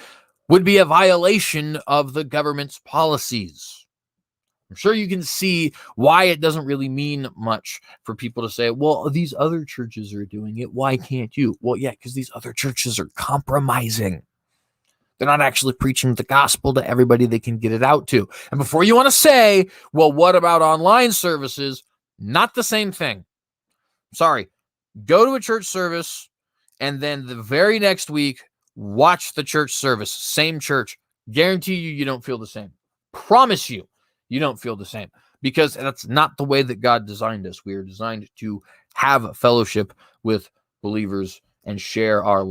A: would be a violation of the government's policies. I'm sure you can see why it doesn't really mean much for people to say, well, these other churches are doing it. Why can't you? Well, yeah, because these other churches are compromising. They're not actually preaching the gospel to everybody they can get it out to. And before you want to say, well, what about online services? Not the same thing. Sorry. Go to a church service, and then the very next week, watch the church service. Same church. Guarantee you don't feel the same. Promise you don't feel the same. Because that's not the way that God designed us. We are designed to have fellowship with believers and share our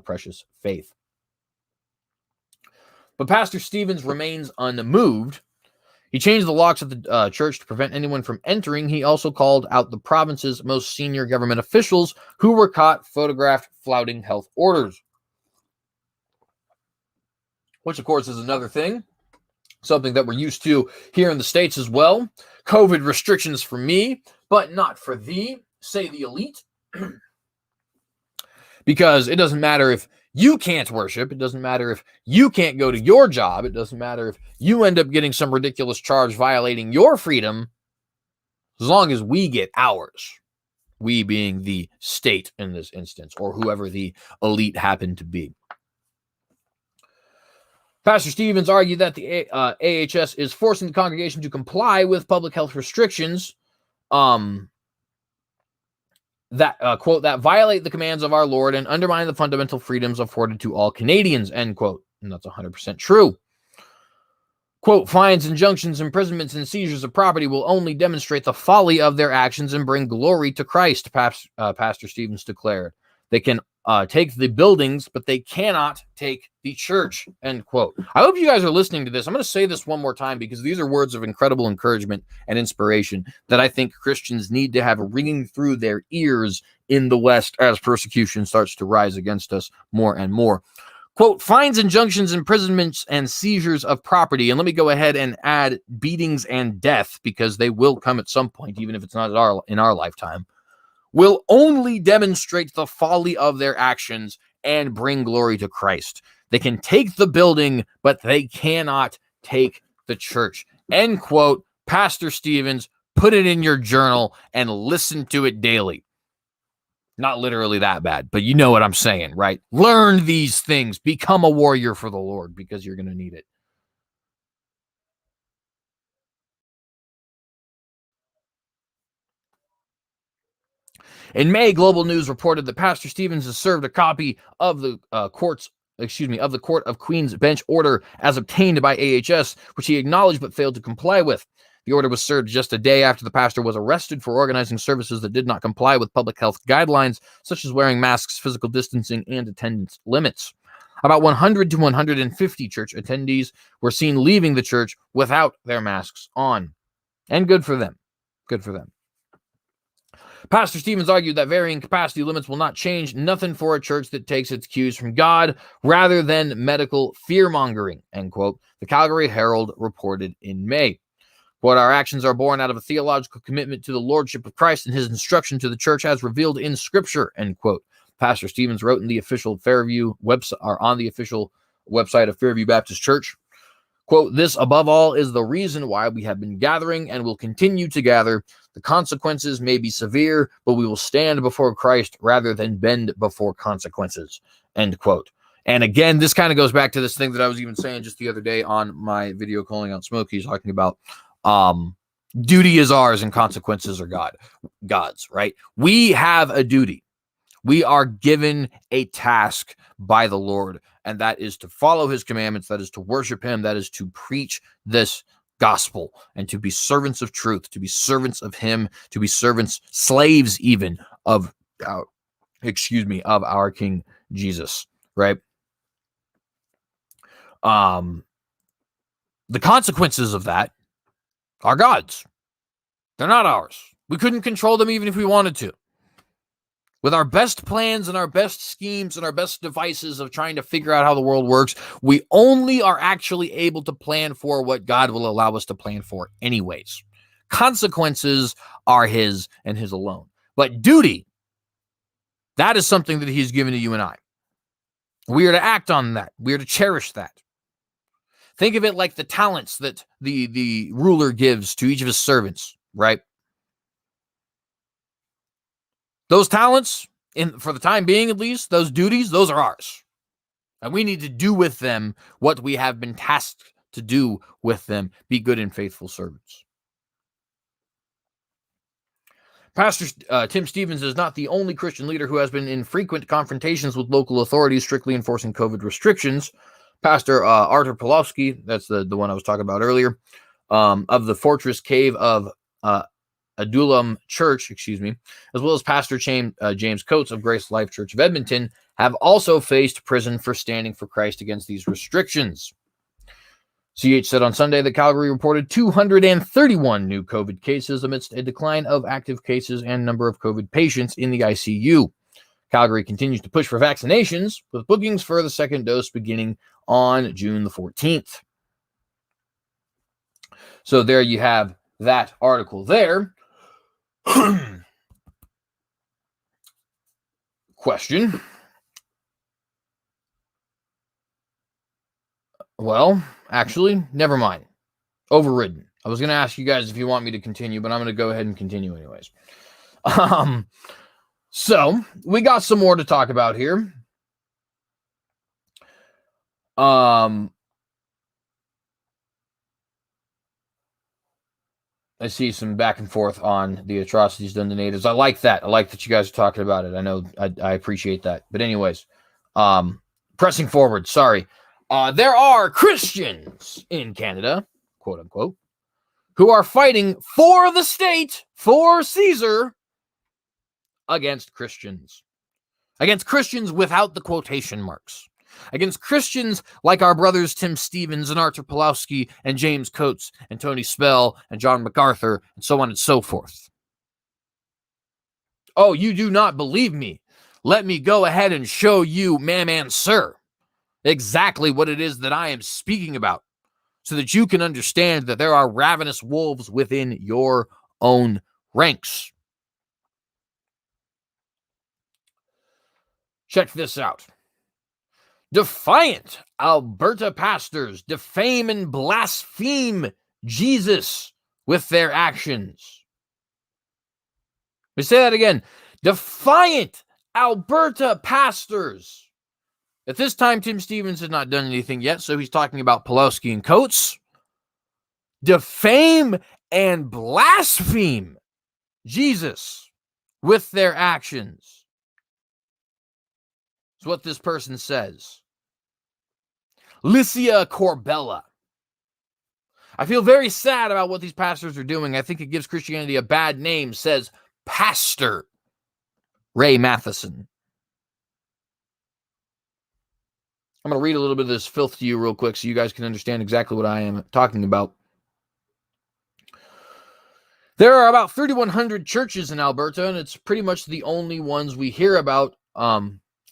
A: precious faith. But Pastor Stevens remains unmoved. He changed the locks of the church to prevent anyone from entering. He also called out the province's most senior government officials who were caught photographed flouting health orders. Which, of course, is another thing. Something that we're used to here in the States as well. COVID restrictions for me, but not for thee, say the elite. Because it doesn't matter if you can't worship. It doesn't matter if you can't go to your job. It doesn't matter if you end up getting some ridiculous charge violating your freedom, as long as we get ours. We being the state in this instance, or whoever the elite happen to be. Pastor Stevens argued that the AHS is forcing the congregation to comply with public health restrictions that, quote, that violate the commands of our Lord and undermine the fundamental freedoms afforded to all Canadians, end quote. And that's 100% true. Quote, fines, injunctions, imprisonments, and seizures of property will only demonstrate the folly of their actions and bring glory to Christ, Pastor Stevens declared. They can take the buildings, but they cannot take the church, end quote. I hope you guys are listening to this. I'm going to say this one more time because these are words of incredible encouragement and inspiration that I think Christians need to have ringing through their ears in the West as persecution starts to rise against us more and more. Quote, fines, injunctions, imprisonments, and seizures of property. And let me go ahead and add beatings and death, because they will come at some point, even if it's not in our lifetime, will only demonstrate the folly of their actions and bring glory to Christ. They can take the building, but they cannot take the church. End quote. Pastor Stevens, put it in your journal and listen to it daily. Not literally that bad, but you know what I'm saying, right? Learn these things. Become a warrior for the Lord, because you're going to need it. In May, Global News reported that Pastor Stevens has served a copy of the Court of Queen's Bench order as obtained by AHS, which he acknowledged but failed to comply with. The order was served just a day after the pastor was arrested for organizing services that did not comply with public health guidelines, such as wearing masks, physical distancing, and attendance limits. About 100 to 150 church attendees were seen leaving the church without their masks on. And good for them. Good for them. Pastor Stevens argued that varying capacity limits will not change nothing for a church that takes its cues from God rather than medical fear-mongering, end quote, the Calgary Herald reported in May. Quote, our actions are born out of a theological commitment to the lordship of Christ and his instruction to the church as revealed in Scripture, end quote. Pastor Stevens wrote in the official Fairview website, or on the official website of Fairview Baptist Church. Quote, this above all is the reason why we have been gathering and will continue to gather. The consequences may be severe, but we will stand before Christ rather than bend before consequences, end quote. And again, this kind of goes back to this thing that I was even saying just the other day on my video calling out Smokey, talking about duty is ours and consequences are God's, right? We have a duty. We are given a task by the Lord, and that is to follow his commandments, that is to worship him, that is to preach this gospel, and to be servants of truth, to be servants of him, to be servants, slaves even of our King Jesus, right? The consequences of that are God's. They're not ours. We couldn't control them even if we wanted to. With our best plans and our best schemes and our best devices of trying to figure out how the world works, we only are actually able to plan for what God will allow us to plan for anyways. Consequences are his and his alone. But duty, that is something that he's given to you and I. We are to act on that. We are to cherish that. Think of it like the talents that the ruler gives to each of his servants, right? Those talents, for the time being at least, those duties, those are ours. And we need to do with them what we have been tasked to do with them. Be good and faithful servants. Pastor Tim Stevens is not the only Christian leader who has been in frequent confrontations with local authorities strictly enforcing COVID restrictions. Pastor Artur Pawlowski, that's the one I was talking about earlier, of the Fortress Cave of Adullam Church, as well as Pastor James Coates of Grace Life Church of Edmonton, have also faced prison for standing for Christ against these restrictions. CH said on Sunday that Calgary reported 231 new COVID cases amidst a decline of active cases and number of COVID patients in the ICU. Calgary continues to push for vaccinations, with bookings for the second dose beginning on June the 14th. So there you have that article there. Question. Well, actually, never mind. Overridden. I was going to ask you guys if you want me to continue, but I'm going to go ahead and continue anyways. So we got some more to talk about here. I see some back and forth on the atrocities done to natives. I like that. I like that you guys are talking about it. I know I appreciate that. But anyways, pressing forward. Sorry. There are Christians in Canada, quote unquote, who are fighting for the state, for Caesar, against Christians. Against Christians without the quotation marks. Against Christians like our brothers Tim Stevens and Artur Pawlowski and James Coates and Tony Spell and John MacArthur and so on and so forth. Oh, you do not believe me? Let me go ahead and show you, ma'am and sir, exactly what it is that I am speaking about, so that you can understand that there are ravenous wolves within your own ranks. Check this out. Defiant Alberta pastors defame and blaspheme Jesus with their actions. Let me say that again. Defiant Alberta pastors. At this time, Tim Stevens has not done anything yet, so he's talking about Pawlowski and Coates. Defame and blaspheme Jesus with their actions. That's what this person says. Lycia Corbella. I feel very sad about what these pastors are doing. I think it gives Christianity a bad name, says Pastor Ray Matheson. I'm going to read a little bit of this filth to you real quick so you guys can understand exactly what I am talking about. There are about 3,100 churches in Alberta, and it's pretty much the only ones we hear about.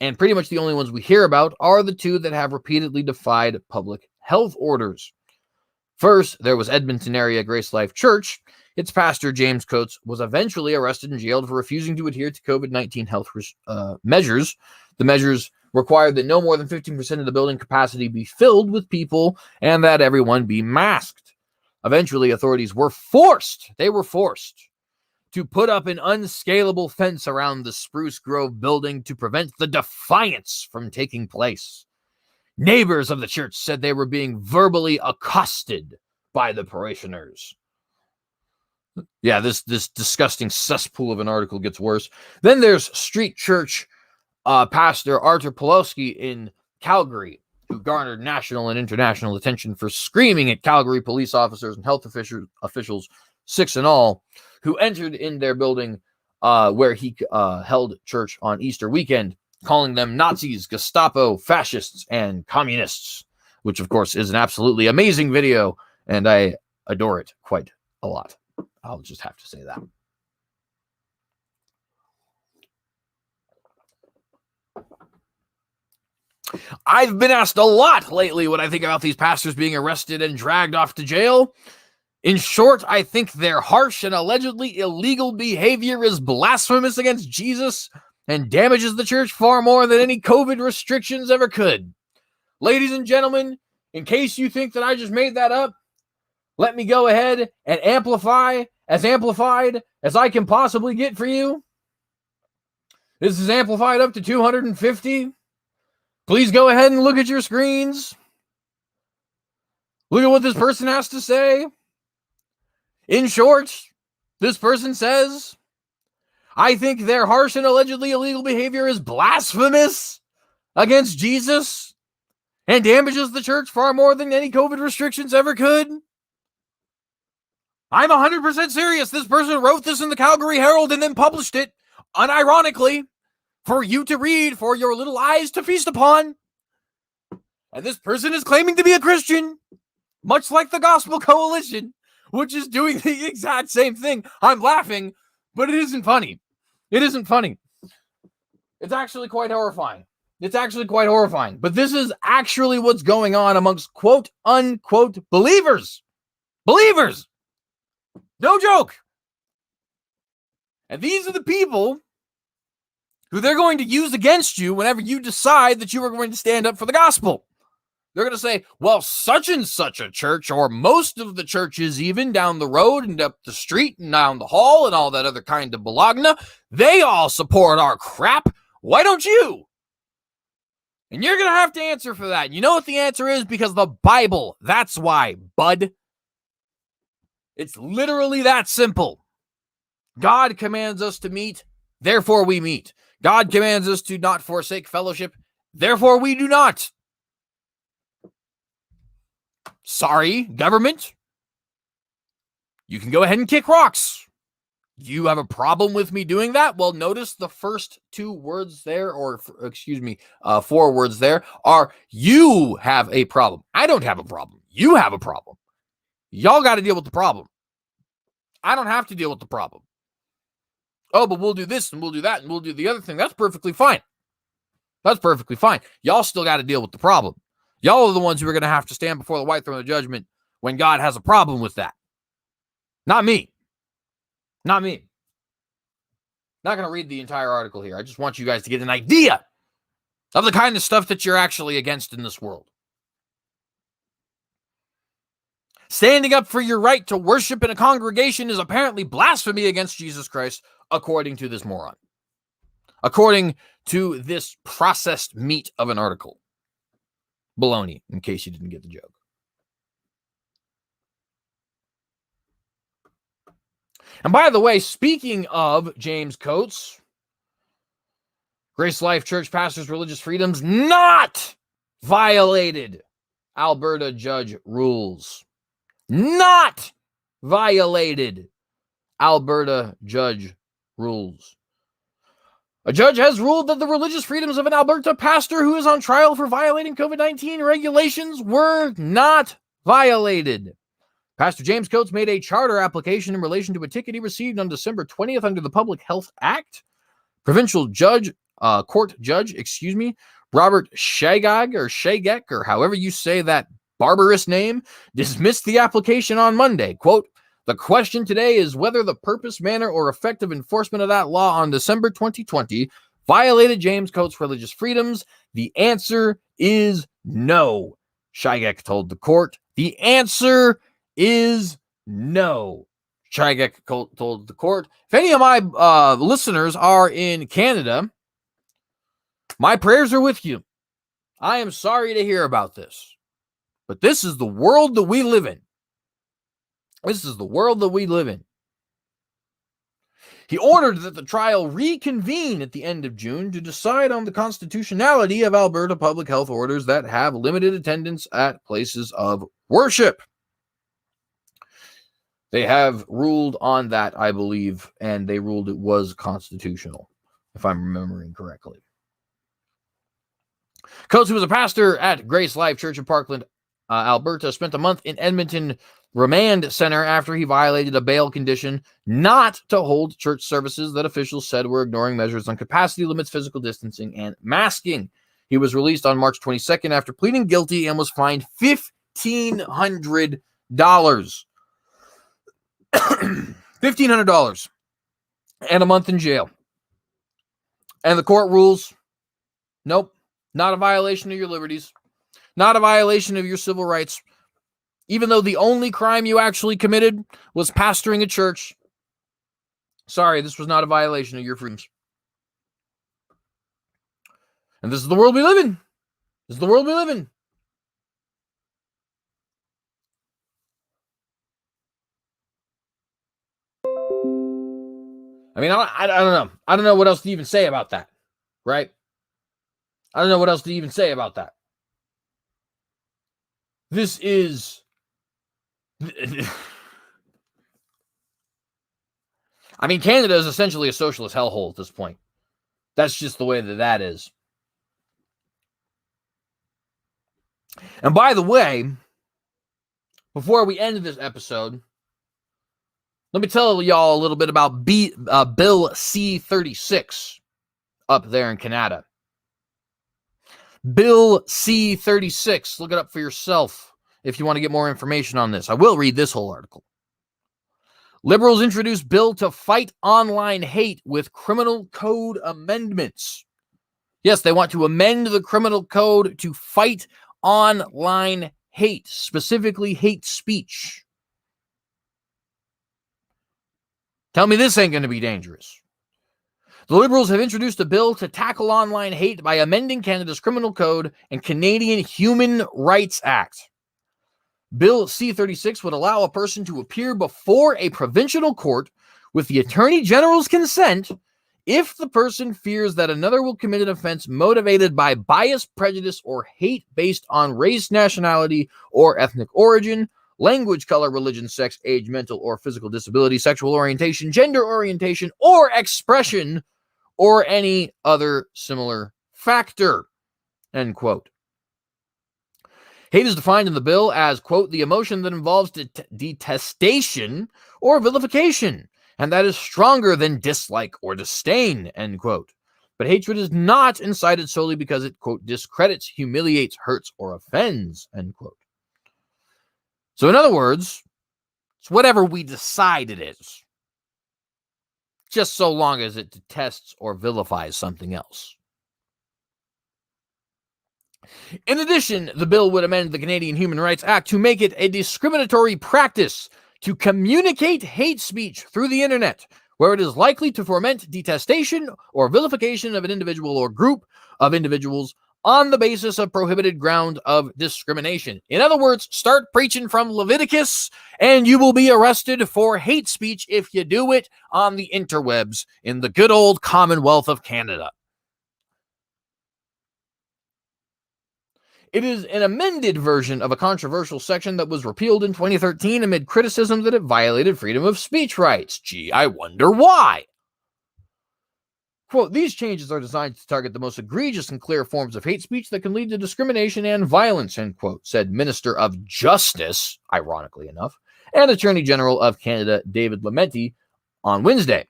A: And pretty much the only ones we hear about are the two that have repeatedly defied public health orders. First, there was Edmonton area Grace Life Church. Its pastor, James Coates, was eventually arrested and jailed for refusing to adhere to COVID-19 health measures. The measures required that no more than 15% of the building capacity be filled with people and that everyone be masked. Eventually, authorities were forced to put up an unscalable fence around the Spruce Grove building to prevent the defiance from taking place. Neighbors of the church said they were being verbally accosted by the parishioners. Yeah, this disgusting cesspool of an article gets worse. Then there's Street Church Pastor Artur Pawlowski in Calgary, who garnered national and international attention for screaming at Calgary police officers and health officials, 6 in all, who entered in their building where he held church on Easter weekend, calling them Nazis, Gestapo, fascists, and communists, which, of course, is an absolutely amazing video, and I adore it quite a lot. I'll just have to say that. I've been asked a lot lately what I think about these pastors being arrested and dragged off to jail. In short, I think their harsh and allegedly illegal behavior is blasphemous against Jesus and damages the church far more than any COVID restrictions ever could. Ladies and gentlemen, in case you think that I just made that up, let me go ahead and amplify as amplified as I can possibly get for you. This is amplified up to 250. Please go ahead and look at your screens. Look at what this person has to say. In short, this person says, I think their harsh and allegedly illegal behavior is blasphemous against Jesus and damages the church far more than any COVID restrictions ever could. I'm 100% serious. This person wrote this in the Calgary Herald and then published it, unironically, for you to read, for your little eyes to feast upon. And this person is claiming to be a Christian, much like the Gospel Coalition, which is doing the exact same thing. I'm laughing, but it isn't funny. It isn't funny. It's actually quite horrifying. It's actually quite horrifying. But this is actually what's going on amongst quote unquote believers. Believers. No joke. And these are the people who they're going to use against you whenever you decide that you are going to stand up for the gospel. They're going to say, well, such and such a church, or most of the churches even down the road and up the street and down the hall and all that other kind of bologna, they all support our crap. Why don't you? And you're going to have to answer for that. You know what the answer is? Because the Bible. That's why, bud. It's literally that simple. God commands us to meet, therefore we meet. God commands us to not forsake fellowship, therefore we do not. Sorry, government. You can go ahead and kick rocks. You have a problem with me doing that? Well, notice the first two words there, or excuse me, 4 words there are you have a problem. I don't have a problem. You have a problem. Y'all got to deal with the problem. I don't have to deal with the problem. Oh, but we'll do this and we'll do that and we'll do the other thing. That's perfectly fine. That's perfectly fine. Y'all still got to deal with the problem. Y'all are the ones who are going to have to stand before the white throne of judgment when God has a problem with that. Not me. Not me. Not going to read the entire article here. I just want you guys to get an idea of the kind of stuff that you're actually against in this world. Standing up for your right to worship in a congregation is apparently blasphemy against Jesus Christ, according to this moron. According to this processed meat of an article. Baloney, in case you didn't get the joke. And by the way, speaking of James Coates, Grace Life Church pastors' religious freedoms not violated Alberta judge rules. Not violated Alberta judge rules. A judge has ruled that the religious freedoms of an Alberta pastor who is on trial for violating COVID-19 regulations were not violated. Pastor James Coates made a charter application in relation to a ticket he received on December 20th under the Public Health Act. Provincial court judge, Robert Shagek, or however you say that barbarous name, dismissed the application on Monday. Quote, the question today is whether the purpose, manner, or effective enforcement of that law on December 2020 violated James Coates' religious freedoms. The answer is no, Shagek told the court. The answer is no, Shagek told the court. If any of my listeners are in Canada, my prayers are with you. I am sorry to hear about this, but this is the world that we live in. This is the world that we live in. He ordered that the trial reconvene at the end of June to decide on the constitutionality of Alberta public health orders that have limited attendance at places of worship. They have ruled on that, I believe, and they ruled it was constitutional, if I'm remembering correctly. Coates, who was a pastor at Grace Life Church in Parkland, Alberta, spent a month in Edmonton Remand Center after he violated a bail condition not to hold church services that officials said were ignoring measures on capacity limits, physical distancing, and masking. He was released on March 22nd after pleading guilty and was fined $1,500. $1,500 and a month in jail. And the court rules, nope, not a violation of your liberties, not a violation of your civil rights, even though the only crime you actually committed was pastoring a church. Sorry, this was not a violation of your freedoms. And this is the world we live in. This is the world we live in. I mean, I don't know. I don't know what else to even say about that, right? I don't know what else to even say about that. This is... I mean, Canada is essentially a socialist hellhole at this point. That's just the way that is. And by the way, before we end this episode, let me tell y'all a little bit about Bill C-36 up there in Canada. Bill C-36. Look it up for yourself if you want to get more information on this. I will read this whole article. Liberals introduce bill to fight online hate with criminal code amendments. Yes, they want to amend the criminal code to fight online hate, specifically hate speech. Tell me this ain't going to be dangerous. The Liberals have introduced a bill to tackle online hate by amending Canada's criminal code and Canadian Human Rights Act. Bill C-36 would allow a person to appear before a provincial court with the Attorney General's consent if the person fears that another will commit an offense motivated by bias, prejudice, or hate based on race, nationality, or ethnic origin, language, color, religion, sex, age, mental or physical disability, sexual orientation, gender orientation, or expression, or any other similar factor, end quote. Hate is defined in the bill as, quote, the emotion that involves detestation or vilification, and that is stronger than dislike or disdain, end quote. But hatred is not incited solely because it, quote, discredits, humiliates, hurts, or offends, end quote. So in other words, it's whatever we decide it is, just so long as it detests or vilifies something else. In addition, the bill would amend the Canadian Human Rights Act to make it a discriminatory practice to communicate hate speech through the internet, where it is likely to foment detestation or vilification of an individual or group of individuals on the basis of prohibited ground of discrimination. In other words, start preaching from Leviticus, and you will be arrested for hate speech if you do it on the interwebs in the good old Commonwealth of Canada. It is an amended version of a controversial section that was repealed in 2013 amid criticism that it violated freedom of speech rights. Gee, I wonder why. Quote, these changes are designed to target the most egregious and clear forms of hate speech that can lead to discrimination and violence, end quote, said Minister of Justice, ironically enough, and Attorney General of Canada, David Lametti, on Wednesday.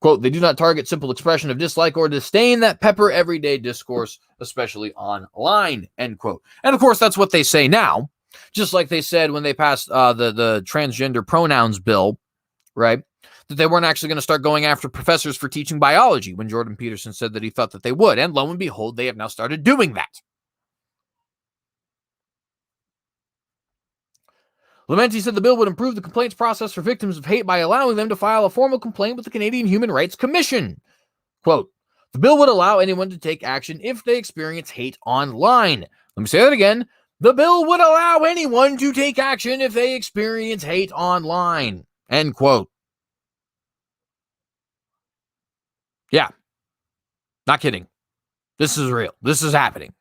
A: Quote, they do not target simple expression of dislike or disdain that pepper everyday discourse, especially online, end quote. And of course, that's what they say now, just like they said when they passed the transgender pronouns bill, right? That they weren't actually going to start going after professors for teaching biology when Jordan Peterson said that he thought that they would. And lo and behold, they have now started doing that. Lametti said the bill would improve the complaints process for victims of hate by allowing them to file a formal complaint with the Canadian Human Rights Commission. Quote, the bill would allow anyone to take action if they experience hate online. Let me say that again. The bill would allow anyone to take action if they experience hate online. End quote. Yeah. Not kidding. This is real. This is happening.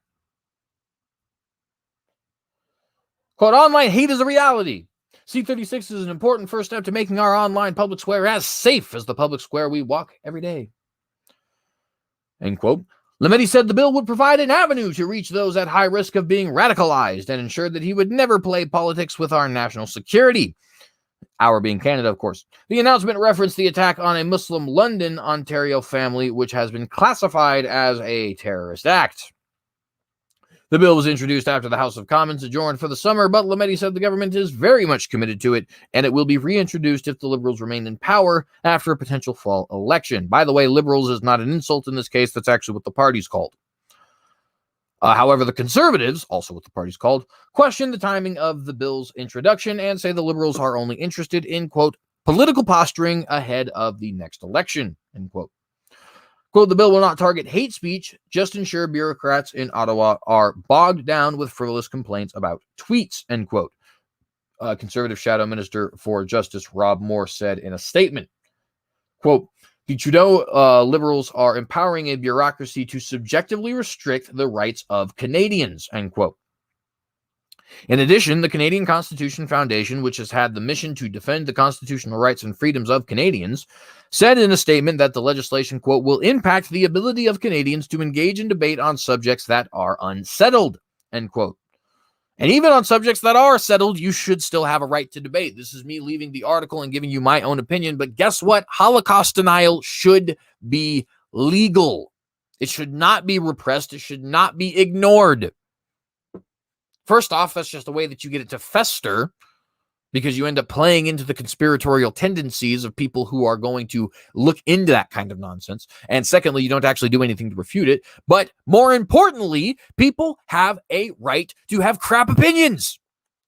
A: Quote, online hate is a reality. C-36 is an important first step to making our online public square as safe as the public square we walk every day. End quote. Lametti said the bill would provide an avenue to reach those at high risk of being radicalized and ensured that he would never play politics with our national security. Our being Canada, of course. The announcement referenced the attack on a Muslim London, Ontario family, which has been classified as a terrorist act. The bill was introduced after the House of Commons adjourned for the summer, but Lametti said the government is very much committed to it, and it will be reintroduced if the Liberals remain in power after a potential fall election. By the way, Liberals is not an insult in this case. That's actually what the party's called. However, the Conservatives, also what the party's called, question the timing of the bill's introduction and say the Liberals are only interested in, quote, political posturing ahead of the next election, end quote. Quote, the bill will not target hate speech, just ensure bureaucrats in Ottawa are bogged down with frivolous complaints about tweets, end quote. Conservative Shadow Minister for Justice Rob Moore said in a statement, quote, the Trudeau Liberals are empowering a bureaucracy to subjectively restrict the rights of Canadians, end quote. In addition, the Canadian Constitution Foundation, which has had the mission to defend the constitutional rights and freedoms of Canadians, said in a statement that the legislation, quote, will impact the ability of Canadians to engage in debate on subjects that are unsettled, end quote. And even on subjects that are settled, you should still have a right to debate. This is me leaving the article and giving you my own opinion, but guess what? Holocaust denial should be legal. It should not be repressed. It should not be ignored. First off, that's just a way that you get it to fester because you end up playing into the conspiratorial tendencies of people who are going to look into that kind of nonsense. And secondly, you don't actually do anything to refute it. But more importantly, people have a right to have crap opinions.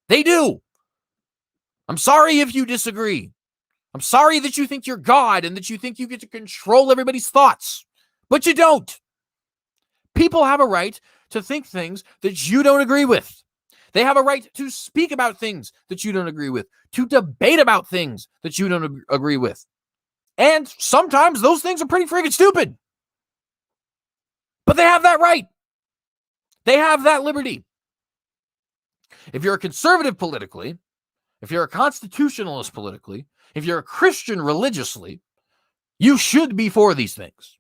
A: They do. I'm sorry if you disagree. I'm sorry that you think you're God and that you think you get to control everybody's thoughts. But you don't. People have a right to think things that you don't agree with. They have a right to speak about things that you don't agree with, to debate about things that you don't agree with. And sometimes those things are pretty freaking stupid. But they have that right. They have that liberty. If you're a conservative politically, if you're a constitutionalist politically, if you're a Christian religiously, you should be for these things.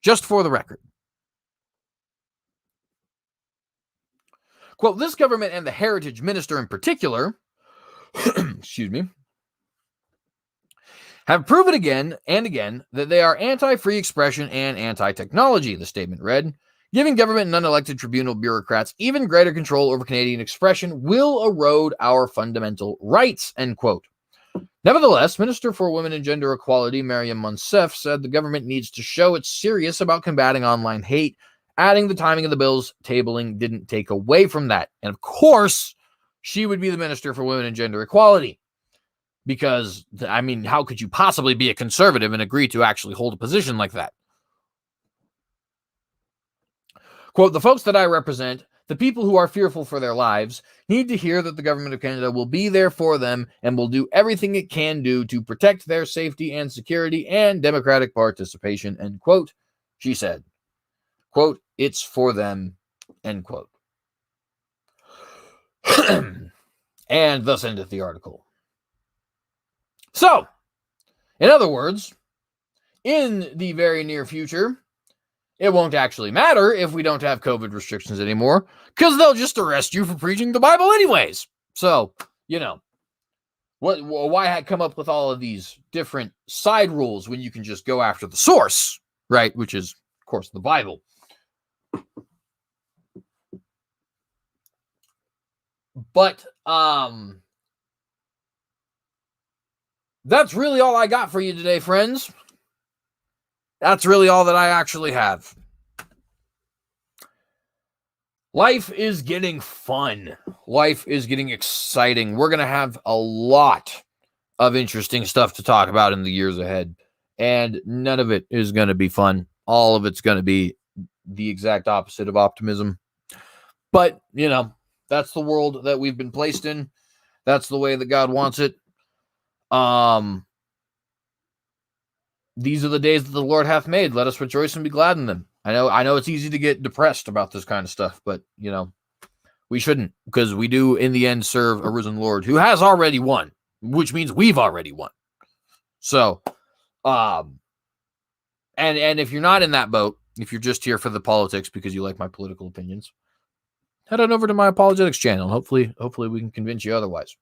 A: Just for the record. Quote, this government and the heritage minister in particular, excuse me, have proven again and again that they are anti-free expression and anti-technology, the statement read. Giving government and unelected tribunal bureaucrats even greater control over Canadian expression will erode our fundamental rights, end quote. Nevertheless, Minister for Women and Gender Equality, Mariam Monsef, said the government needs to show it's serious about combating online hate, adding the timing of the bill's tabling didn't take away from that. And of course, she would be the Minister for Women and Gender Equality. Because, I mean, how could you possibly be a conservative and agree to actually hold a position like that? Quote, the folks that I represent, the people who are fearful for their lives, need to hear that the government of Canada will be there for them and will do everything it can do to protect their safety and security and democratic participation, end quote, she said. Quote, it's for them, end quote. And thus endeth the article. So, in other words, in the very near future, it won't actually matter if we don't have COVID restrictions anymore, because they'll just arrest you for preaching the Bible anyways. So, you know, why come up with all of these different side rules when you can just go after the source, right? Which is, of course, the Bible. But that's really all I got for you today, friends. That's really all that I actually have. Life is getting fun. Life is getting exciting. We're going to have a lot of interesting stuff to talk about in the years ahead. And none of it is going to be fun. All of it's going to be the exact opposite of optimism. But, you know, that's the world that we've been placed in. That's the way that God wants it. These are the days that the Lord hath made. Let us rejoice and be glad in them. I know it's easy to get depressed about this kind of stuff, but, you know, we shouldn't, because we do, in the end, serve a risen Lord who has already won, which means we've already won. So, and if you're not in that boat, if you're just here for the politics because you like my political opinions, head on over to my apologetics channel. Hopefully we can convince you otherwise.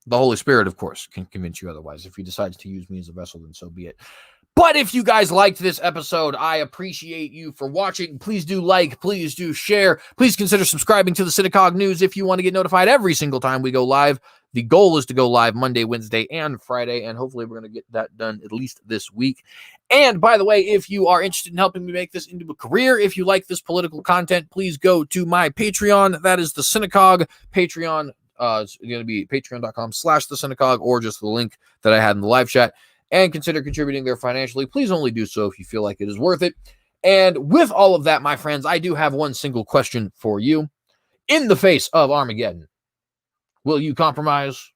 A: The Holy Spirit, of course, can convince you otherwise. If he decides to use me as a vessel, then so be it. But if you guys liked this episode, I appreciate you for watching. Please do like, please do share. Please consider subscribing to the Synagogue News if you want to get notified every single time we go live. The goal is to go live Monday, Wednesday, and Friday, and hopefully we're going to get that done at least this week. And by the way, if you are interested in helping me make this into a career, if you like this political content, please go to my Patreon. That is the Synagogue Patreon. It's going to be patreon.com/the Synagogue, or just the link that I had in the live chat. And consider contributing there financially. Please only do so if you feel like it is worth it. And with all of that, my friends, I do have one single question for you. In the face of Armageddon, will you compromise